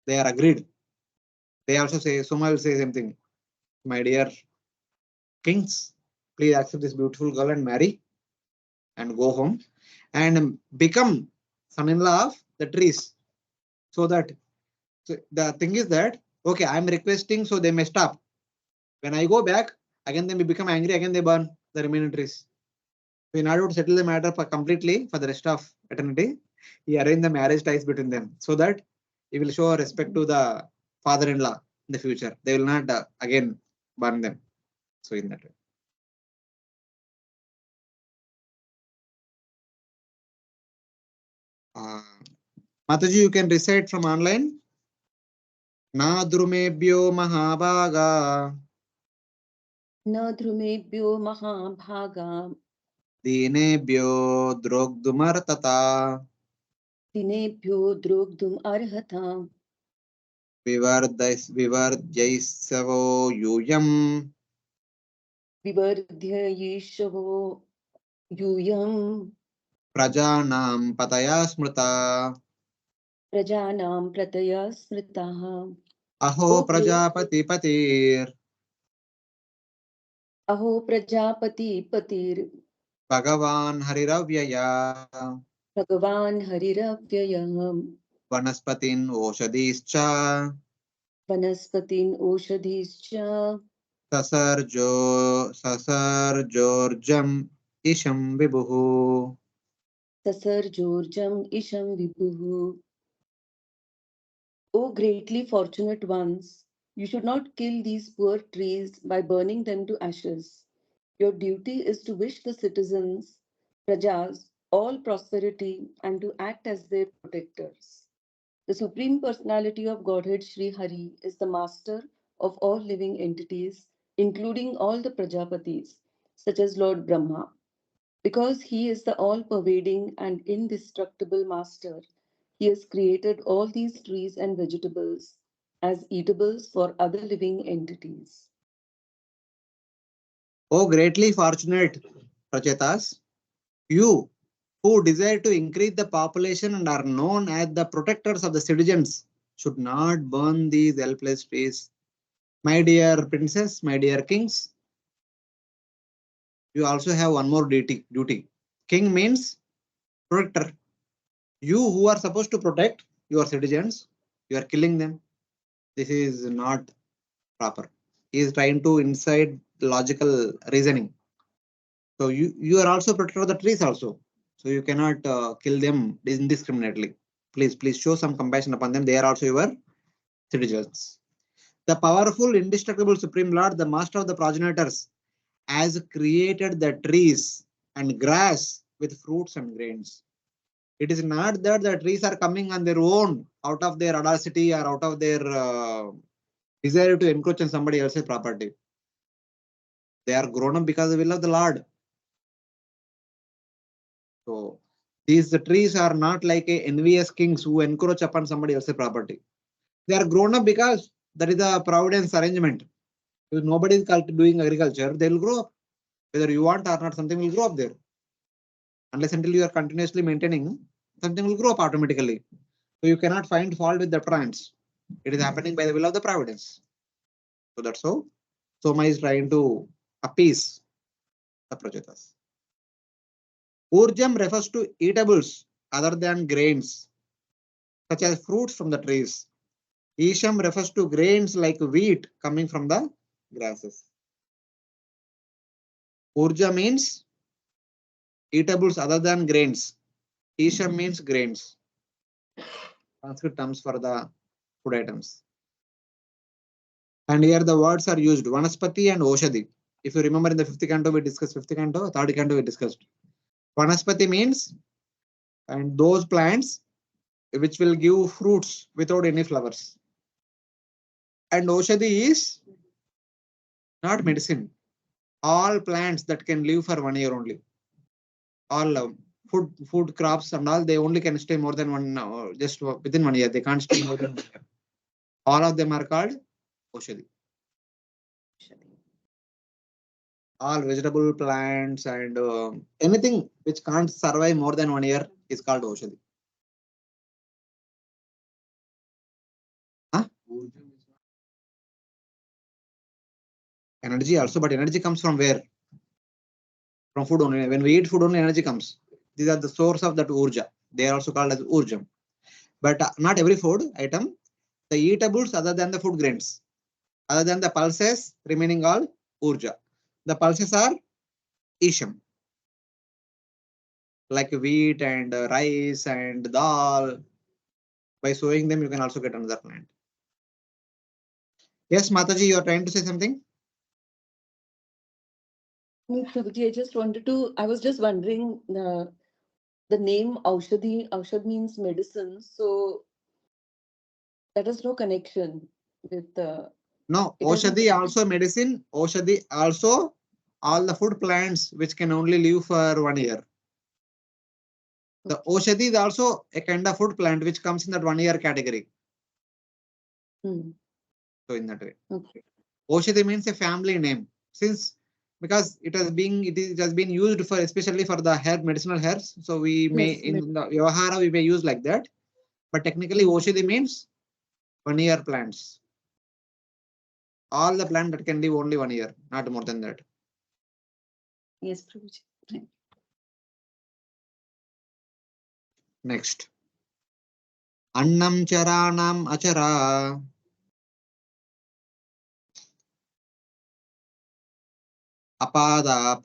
they are agreed. They also say, Soma will say something. My dear kings, please accept this beautiful girl and marry and go home and become son-in-law of the trees. So that the thing is that, okay, I'm requesting, so they may stop. When I go back, again they may become angry, again they burn the remaining trees. So in order to settle the matter for completely for the rest of eternity, he arranged the marriage ties between them so that he will show respect to the father-in-law in the future. They will not again burn them. So in that way. Mataji, you can recite from online. Na drumebhyo mahabhaga न ध्रुमेभ्यो महाभागा dinebhyo drogdumartata दिनेभ्यो द्रोग्धुम् अर्हताम् vivarjaisavo yuyam विवर्ध्ययेषवो यूयम् prajanam pataya smrita. प्रजानां प्रतया स्मृताः Aho prajapati patir अहो Prajapati पतिर् Bhagavan Hariravyaya भगवान् हरिरव्ययः Vanaspatin Oshadischa वनस्पतीन् ओषधीश्च Sasarjorjam Isham Vibhuhu. ससर्जोर्जम् इशं विभुः. O greatly fortunate ones, you should not kill these poor trees by burning them to ashes. Your duty is to wish the citizens, prajas, all prosperity and to act as their protectors. The Supreme Personality of Godhead Sri Hari is the master of all living entities, including all the Prajapatis, such as Lord Brahma. Because he is the all pervading and indestructible master, he has created all these trees and vegetables as eatables for other living entities. Oh, greatly fortunate Prachetas, you who desire to increase the population and are known as the protectors of the citizens should not burn these helpless trees. My dear princess, my dear kings, you also have one more duty. King means protector. You who are supposed to protect your citizens, you are killing them. This is not proper. He is trying to incite logical reasoning. So you are also protector of the trees also. So you cannot kill them indiscriminately. Please show some compassion upon them. They are also your citizens. The powerful, indestructible Supreme Lord, the master of the progenitors, has created the trees and grass with fruits and grains. It is not that the trees are coming on their own out of their audacity or out of their desire to encroach on somebody else's property. They are grown up because of the will of the Lord. So these trees are not like a envious kings who encroach upon somebody else's property. They are grown up because that is the providence arrangement. If nobody is doing agriculture, they will grow up. Whether you want or not, something will grow up there. Unless until you are continuously maintaining, something will grow up automatically. So you cannot find fault with the plants. It is happening by the will of the providence. So that's how Soma is trying to appease the Prajatas. Urjam refers to eatables other than grains, such as fruits from the trees. Isham refers to grains like wheat coming from the grasses. Urja means eatables other than grains. Isham means grains. Sanskrit terms for the food items. And here the words are used Vanaspati and Oshadi. If you remember in the fifth canto, we discussed fifth canto, third canto, we discussed. Vanaspati means and those plants which will give fruits without any flowers. And Oshadi is not medicine. All plants that can live for 1 year only. All food crops and all, they only can stay more than just within 1 year. They can't stay more than 1 year. All of them are called Oshadi. All vegetable plants and anything which can't survive more than 1 year is called Oshadi. Huh? Energy also, but energy comes from where? From food only. When we eat food only, energy comes. These are the source of that urja. They are also called as urjam. But not every food item. The eatables other than the food grains, other than the pulses, remaining all urja. The pulses are isham, like wheat and rice and dal. By sowing them, you can also get another plant. Yes, Mataji, you are trying to say something? Prabhuji, I was just wondering the name Aushadhi. Aushad means medicine. So that has no connection with No, it hasn't. Oshadi also medicine. Oshadi also all the food plants which can only live for 1 year. The Oshadi is also a kind of food plant which comes in that 1 year category. Hmm. So in that way. Okay. Oshadi means a family name. Since because it has been used for especially for the herb medicinal herbs. So we may Yes, in the Vyavahara we may use like that. But technically Oshadi means 1 year plants. All the plant that can live only 1 year, not more than that. Yes, Prabhuji. Next. Annam charanam achara. Apada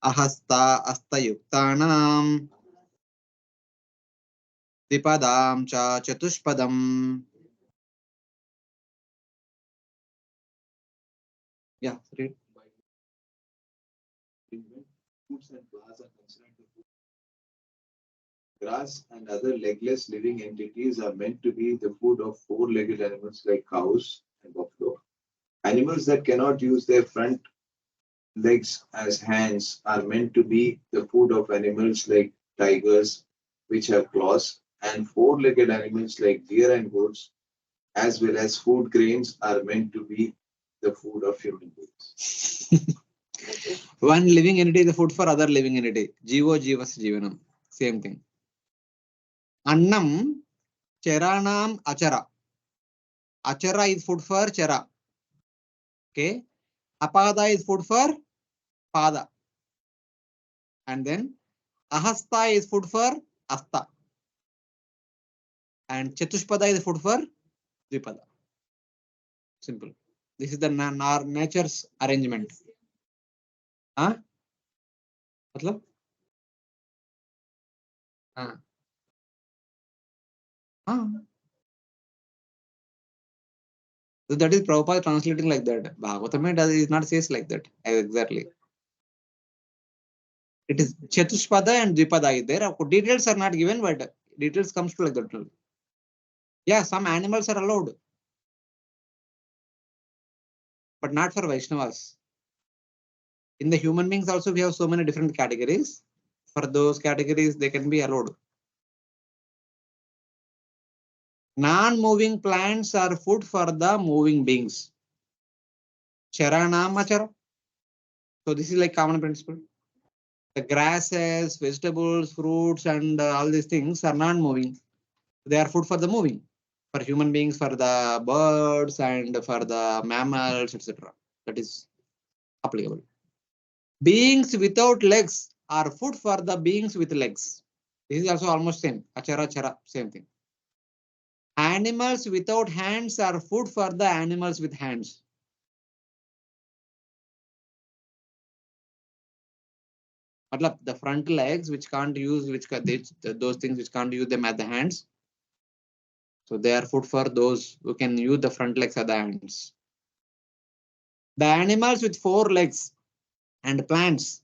ahasta astayuktanam dipadam cha chatushpadam. Yeah, read. Fruits and flowers are considered the food. Grass and other legless living entities are meant to be the food of four-legged animals like cows and buffalo. Animals that cannot use their front legs as hands are meant to be the food of animals like tigers, which have claws, and four-legged animals like deer and goats, as well as food grains, are meant to be the food of human beings. One living entity is the food for other living entity. Jivo jivas jivanam. Same thing. Annam charanam achara. Achara is food for chara. Okay. Apada is food for pada. And then ahasta is food for asta. And chatushpada is food for dvipada. Simple. This is the nature's arrangement. Huh? मतलब? हाँ. हाँ. So that is Prabhupada translating like that. Bhagavatam does is not says like that exactly. It is Chatushpada and Dvipada is there. Details are not given, but details comes to like that. Yeah, some animals are allowed, but not for Vaishnavas. In the human beings also, we have so many different categories. For those categories, they can be allowed. Non-moving plants are food for the moving beings. Charanam achara. So this is like common principle. The grasses, vegetables, fruits, and all these things are non-moving. They are food for the moving. For human beings, for the birds, and for the mammals, etc. That is applicable. Beings without legs are food for the beings with legs. This is also almost same. Achara, chara, same thing. Animals without hands are food for the animals with hands. Matlab, the front legs which can't use, those things which can't use them at the hands. So they are food for those who can use the front legs at the hands. The animals with four legs and plants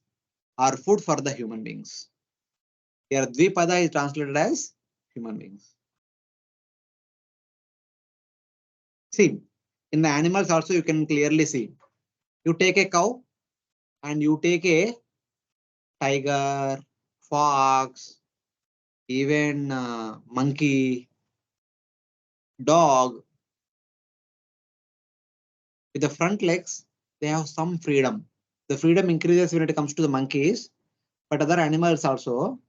are food for the human beings. Here, Dvipada is translated as human beings. See, in the animals also you can clearly see. You take a cow and you take a tiger, fox, even monkey, dog. With the front legs, they have some freedom. The freedom increases when it comes to the monkeys, but other animals also,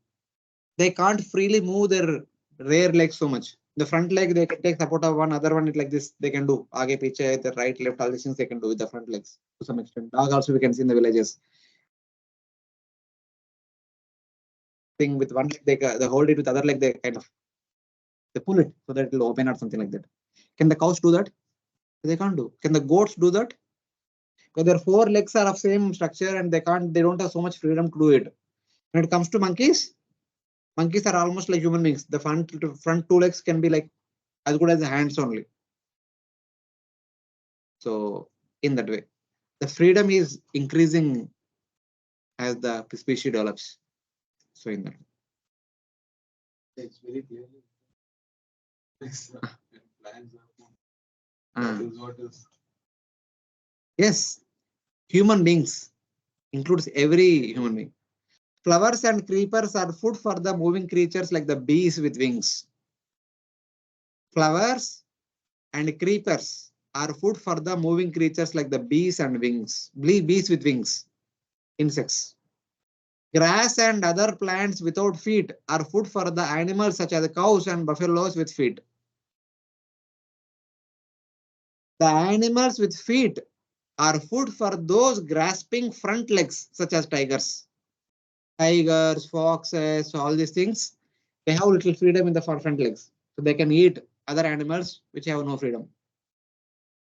they can't freely move their rear legs so much. The front leg, they can take support of one, other one is like this, they can do. Aage, piche, the right, left, all these things they can do with the front legs to some extent. Dog also we can see in the villages. Thing with one leg, they hold it with other leg, they kind of they pull it so that it will open or something like that. Can the cows do that? They can't do. Can the goats do that? Because their four legs are of same structure and they don't have so much freedom to do it. When it comes to monkeys, monkeys are almost like human beings. The front two legs can be like as good as the hands only. So in that way, the freedom is increasing as the species develops. So in that way. It's very clearly. Plans Ah, that is what is. yes, human beings includes every human being. Flowers and creepers are food for the moving creatures like the bees with wings. Flowers and creepers are food for the moving creatures like the bees and wings. Bees with wings, insects. Grass and other plants without feet are food for the animals such as cows and buffaloes with feet. The animals with feet are food for those grasping front legs such as tigers. Tigers, foxes, all these things, they have little freedom in the front legs. So they can eat other animals which have no freedom.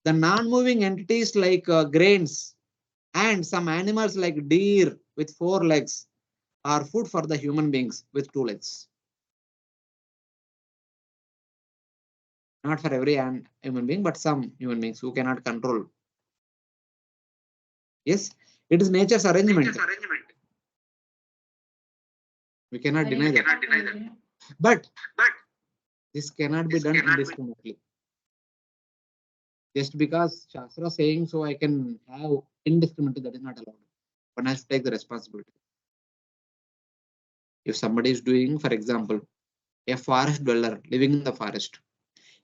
The non-moving entities like grains and some animals like deer with four legs are food for the human beings with two legs. Not for every human being, but some human beings who cannot control. Yes, it is nature's arrangement. We cannot Very deny that. true, Prabhuji. But this cannot be done indiscriminately. Just because Shastra saying so, I can have indiscriminately, that is not allowed. One has to take the responsibility. If somebody is doing, for example, a forest dweller living in the forest,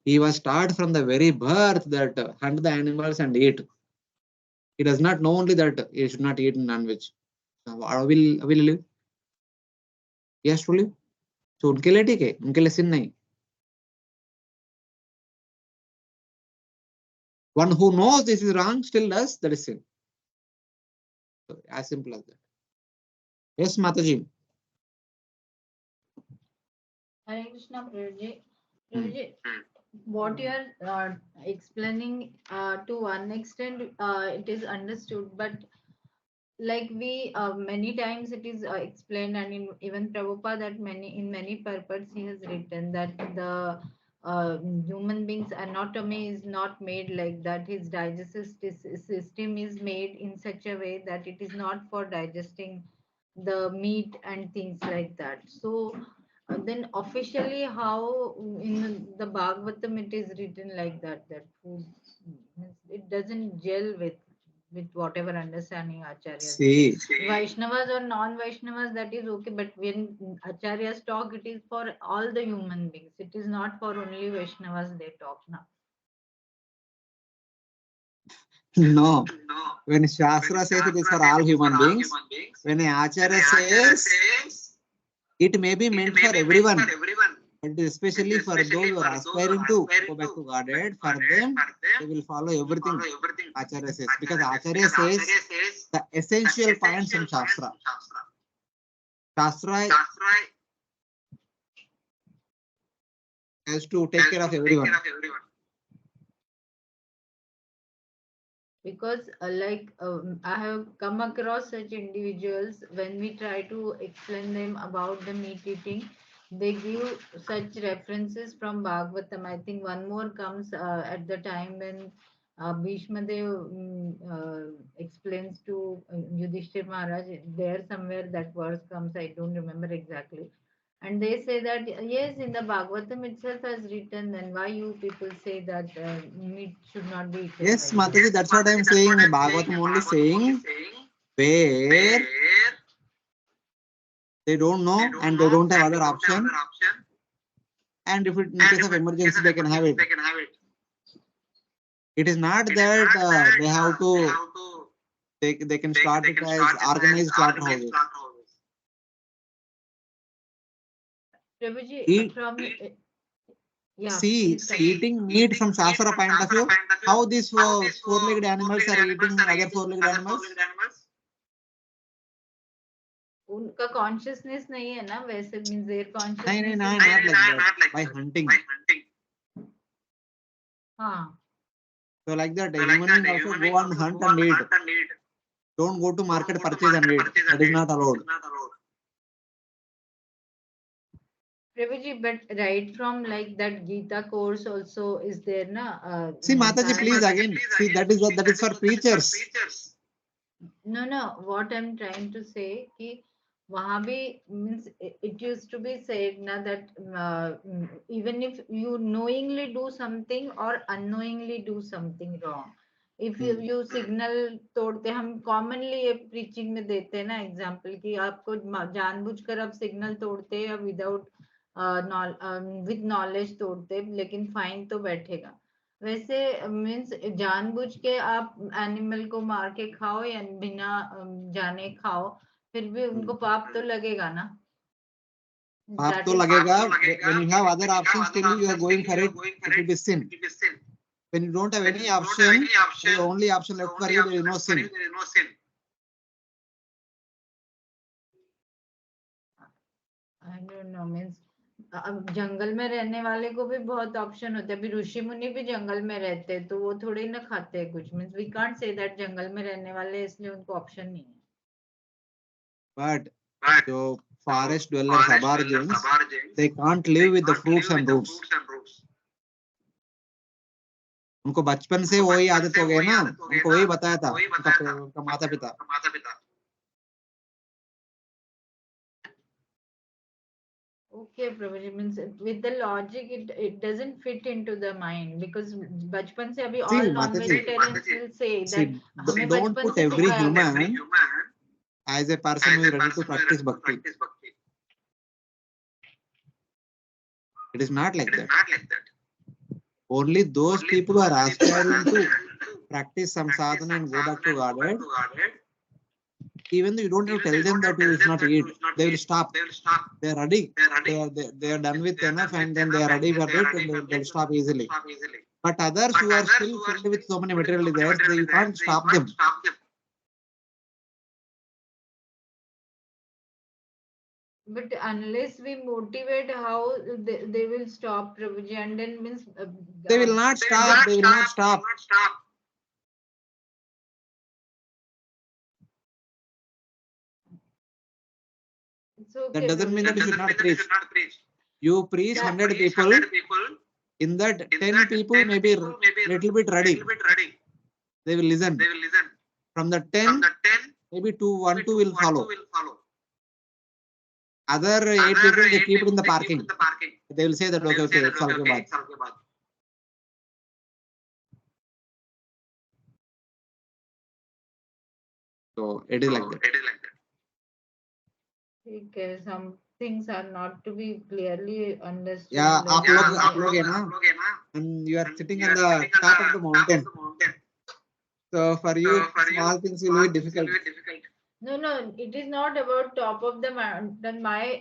he was taught from the very birth that hunt the animals and eat. He does not know only that he should not eat non-veg. So how will he live? He has to live. So उनके लिए ठीक है, उनके लिए sin नहीं. One who knows this is wrong still does, that is sin. So as simple as that. Yes, Mataji. Hare Krishna, Prabhuji. Hmm. Prabhuji, what you are explaining to one extent, it is understood, but like we many times it is explained, and in even Prabhupada that many purports he has written that the human being's anatomy is not made like that. His digestive system is made in such a way that it is not for digesting the meat and things like that. So then officially how in the Bhagavatam it is written like that, that food means it doesn't gel with whatever understanding acharyas See, give. Vaishnavas or non-Vaishnavas, that is okay, but when acharyas talk, it is for all the human beings. It is not for only Vaishnavas they talk now. no. When Shastra says it is for all human beings, when an Acharya says it may be meant for everyone, but especially for those who are aspiring to go back to Godhead, for them, they will follow everything Acharya says. Because Acharya says the essential points from Shastra. Shastra has to take care of everyone. Because I have come across such individuals, when we try to explain them about the meat eating, they give such references from Bhagavatam. I think one more comes at the time when Bhishma Dev explains to Yudhishthir Maharaj. There somewhere that verse comes, I don't remember exactly. And they say that yes, in the Bhagavatam itself has written, then why you people say that meat should not be eaten? Yes, Like that? Mataji, that's what I'm saying. Bhagavatam only saying where they don't know and they don't have other option. And if it, in case of emergency, they can have it. It is not that they have to, they can start it as organized slaughterhouses. Prabhuji, Eat, from yeah, see, please continue. eating meat from Shastra point of view, how these four-legged animals are eating other four-legged animals? उनका consciousness नहीं है ना, वैसे means their No, consciousness not is like that. By hunting. हाँ. So like that, a human being also go and hunt and eat. Don't go to market, purchase and eat. That is not allowed. Prabhuji, but right from like that Gita course also is there na? See, Means Mataji, please again. See, that is for preachers. No. What I'm trying to say कि वहाँ भी means it used to be said na that even if you knowingly do something or unknowingly do something wrong, if you signal तोड़ते, हम commonly ये preaching में देते हैं ना example कि आपको जानबूझकर आप signal तोड़ते या without with knowledge तोड़ते, लेकिन fine तो बैठेगा. वैसे मीन्स जानबूझ के आप एनिमल को मार के खाओ या बिना जाने खाओ, फिर भी उनको पाप तो लगेगा ना. पाप तो लगेगा. When you have other options, still you are going for it. It will be sin. When you don't have any option, the only option left for you, there is no sin. I don't know, means अब जंगल में रहने वाले को भी बहुत option होते हैं. अभी ऋषि मुनि भी जंगल में रहते हैं, तो वो थोड़े ना खाते हैं कुछ. Means we can't say that जंगल में रहने वाले इसलिए उनको ऑप्शन नहीं है. But the forest dwellers, aborigines, they can't live with the fruits and roots. उनको बचपन से वही आदत हो गई ना, उनको वही बताया था उनका माता पिता. Okay, Prabhuji, means with the logic, it doesn't fit into the mind because बचपन से अभी all non-vegetarians will say that हमें don't बचपन put से every सिखाया गया. human as a person who is ready to practice bhakti. It is not like that. Only those people who are aspiring to practice some sadhana and go back to Godhead, even though you don't have to tell them that you should not eat, they will stop. They are ready. They are done with enough and then they are ready for it and they will stop easily. But others who are still filled with so many material desires, you can't stop them. But unless we motivate, how they will stop, Prabhuji, and then means They will not stop. They will not stop. It's okay, That doesn't mean that you should not preach. You preach 100 people. In that 10 people may be little bit ready. They will listen. From the 10, maybe 1, 2 will follow. Other 8 people, they keep it in the parking. They will say that, okay, it's all okay. So it is like that. Okay, some things are not to be clearly understood. Yeah, like, आप लोग है ना, and you are sitting on the top of the mountain. So for you, small things will be difficult. No, it is not about top of the mountain. My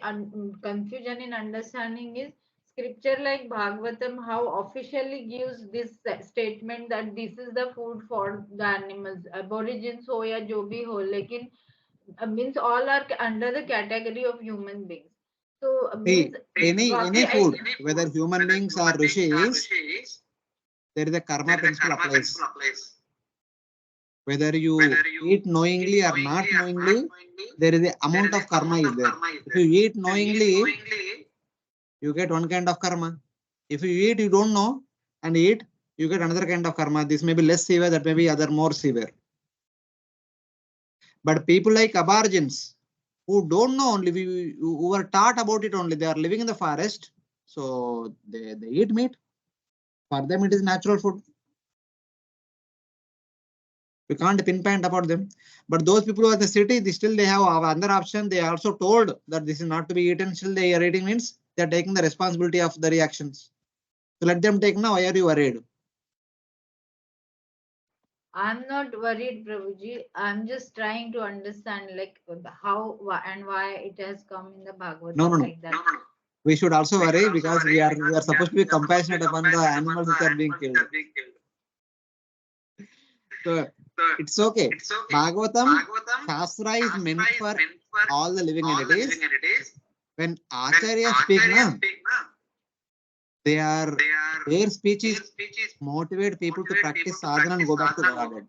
confusion in understanding is scripture like Bhagavatam, how officially gives this statement that this is the food for the animals. Aborigines ho ya jo bhi ho, lekin means all are under the category of human beings. So See, means any food, whether human beings or rishis, there is a karma principle applies. Whether you eat knowingly or not knowingly, there is a amount of karma is there. If you eat knowingly, you get one kind of karma. If you eat, you don't know and eat, you get another kind of karma. This may be less severe, that may be other more severe. But people like aborigines who don't know only, who were taught about it only, they are living in the forest, so they eat meat. For them, it is natural food. We can't pinpoint about them. But those people who are in the city, still they have another option. They are also told that this is not to be eaten. Still they are eating, means they are taking the responsibility of the reactions. So let them take now. Why are you worried? I'm not worried, Prabhuji. I'm just trying to understand like how and why it has come in the Bhagavatam No. like that. We should also worry because we are supposed to be compassionate upon the animals which are being killed. So it's okay. Bhagavatam, Shastra is meant for all the living entities. When Acharya speak, na, their speech is motivate people to practice sadhana and go back to Godhead.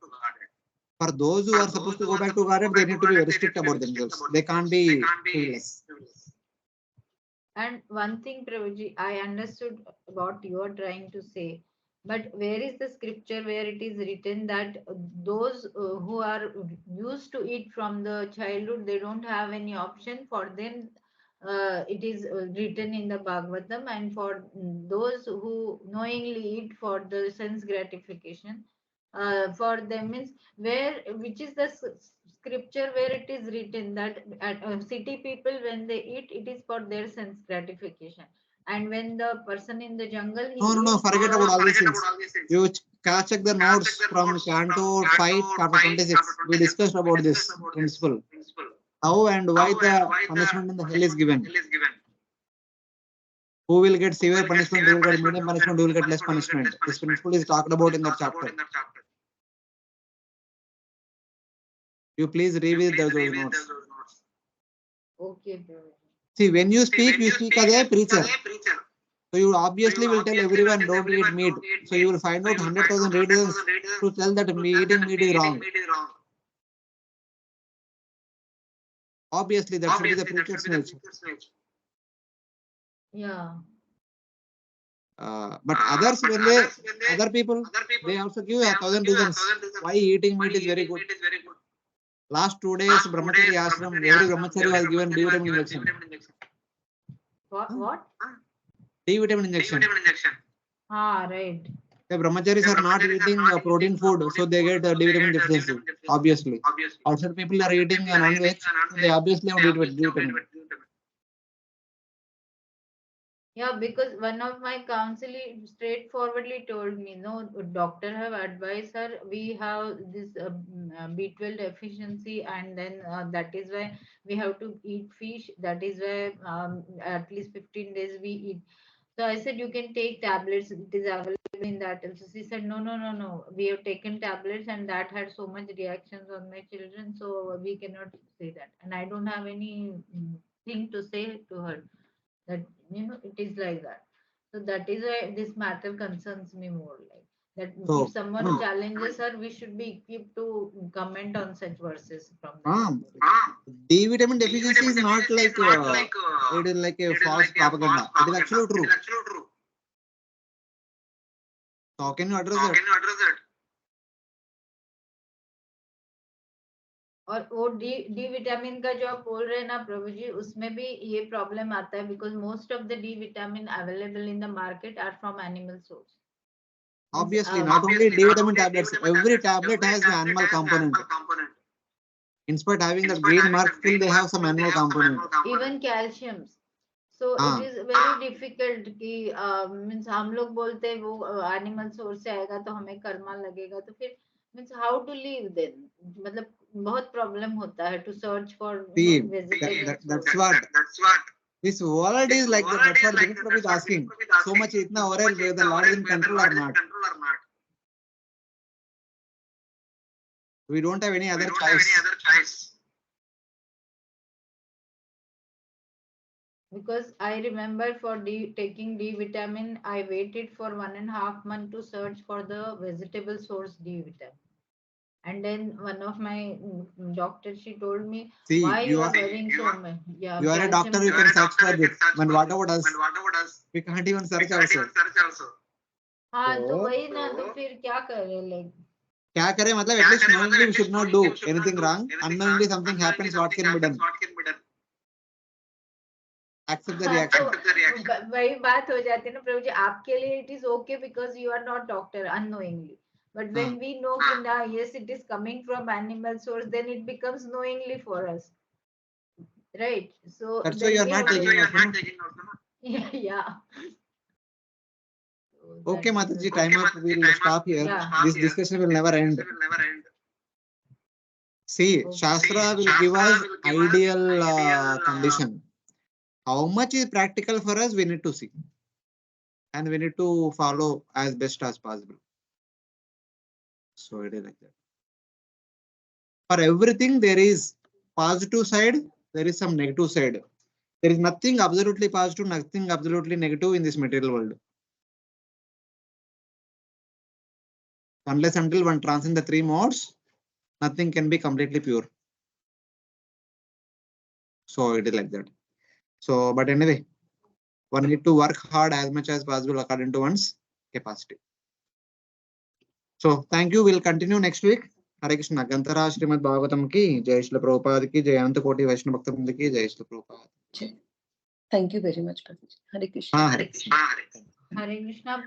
For those who are supposed to go back to Godhead, they need to be very strict about themselves. They can't be frivolous. And one thing, Prabhuji, I understood what you are trying to say. But where is the scripture where it is written that those who are used to eat from the childhood, they don't have any option for them? It is written in the Bhagavatam, and for those who knowingly eat for the sense gratification, for them means which is the scripture where it is written that city people when they eat it is for their sense gratification, and when the person in the jungle he No, eats forget about all these things. You check the notes from Canto 5, chapter 26. We discussed about this principle. How and why the punishment in the hell is given. Who will get severe punishment, who will get medium punishment, who will get less punishment. This principle is talked about in that chapter. You please revisit those notes. Okay, bro. See, when you speak as a preacher. So you obviously will tell everyone don't eat meat. So you will find out 100,000 reasons to tell that eating meat is wrong. Obviously, that should be the preacher's nature. Yeah. But others, other people, they also give 1,000 reasons why eating meat is very good. Last 2 days, Brahmachari ashram, every Brahmachari was given D vitamin injection. What? D vitamin injection. Right. The Brahmacharis are not eating protein food, so they get D vitamin deficiency. Obviously, outside people are eating non-veg, so they obviously have D vitamin. Yeah, because one of my counselor straightforwardly told me, no, doctor have advised her, we have this B12 deficiency, and then that is why we have to eat fish. That is why at least 15 days we eat. So I said, you can take tablets. It is available in that. So she said, no. We have taken tablets, and that had so much reactions on my children, so we cannot say that. And I don't have any thing to say to her that it is like that. So that is why this matter concerns me more, like that So, if someone challenges her, we should be equipped to comment on such verses from the D vitamin deficiency is not like it is like a false propaganda. It is actually true. So how can you address it? और वो D vitamin का जो आप बोल रहे हैं ना प्रभु जी, उसमें भी ये प्रॉब्लम आता है because most of the D vitamin available in the market are from animal source. Obviously, not only D vitamin tablets, every tablet has the animal component. In spite having the green mark, still they have some animal component. Even calcium. So हाँ. it is very difficult कि means हम लोग बोलते हैं वो animal source से आएगा तो हमें कर्मा लगेगा, तो फिर means how to live then, मतलब बहुत प्रॉब्लम होता है to search for See, vegetables. that's what this world is like that. That's what Vinit Prabhu is asking. So much itna हो रहा है, whether the Lord is in control or not. We don't have any other choice. Because I remember for taking D vitamin, I waited for 1.5 months to search for the vegetable source D vitamin. And then one of my doctor, she told me, See, why you are worrying so much? Yeah, you are a doctor, you can search for this. But what about us? We can't even search also. हाँ, तो So, वही ना, तो फिर क्या करे, like क्या करें मतलब, at least knowingly we should not do anything wrong. Unknowingly something happens, what can be done? Accept the reaction. तो वही बात हो जाती है ना प्रभु जी, आपके लिए it is okay because you are not doctor unknowingly. But when we know कि ना, yes, it is coming from animal source, then it becomes knowingly for us, right? So That's why you are not taking also. yeah. Okay, Mataji, time up. We'll stop here. Yeah. This discussion will never end. See, Shastra will give us ideal condition. How much is practical for us, we need to see. And we need to follow as best as possible. So it is like that. For everything, there is positive side, there is some negative side. There is nothing absolutely positive, nothing absolutely negative in this material world. Unless until one transcends the three modes, nothing can be completely pure. So it is like that. So, but anyway, one need to work hard as much as possible according to one's capacity. So thank you. We'll continue next week. Hare Krishna. Gantara Srimad Bhagavatam ki Jai Shri Prabhupada ki Jai Anta Koti Vaishnava Bhakta Vrinda ki Jai Shri Prabhupada. Thank you very much, Prabhuji. Hare Krishna. Hare Krishna. Hare Krishna.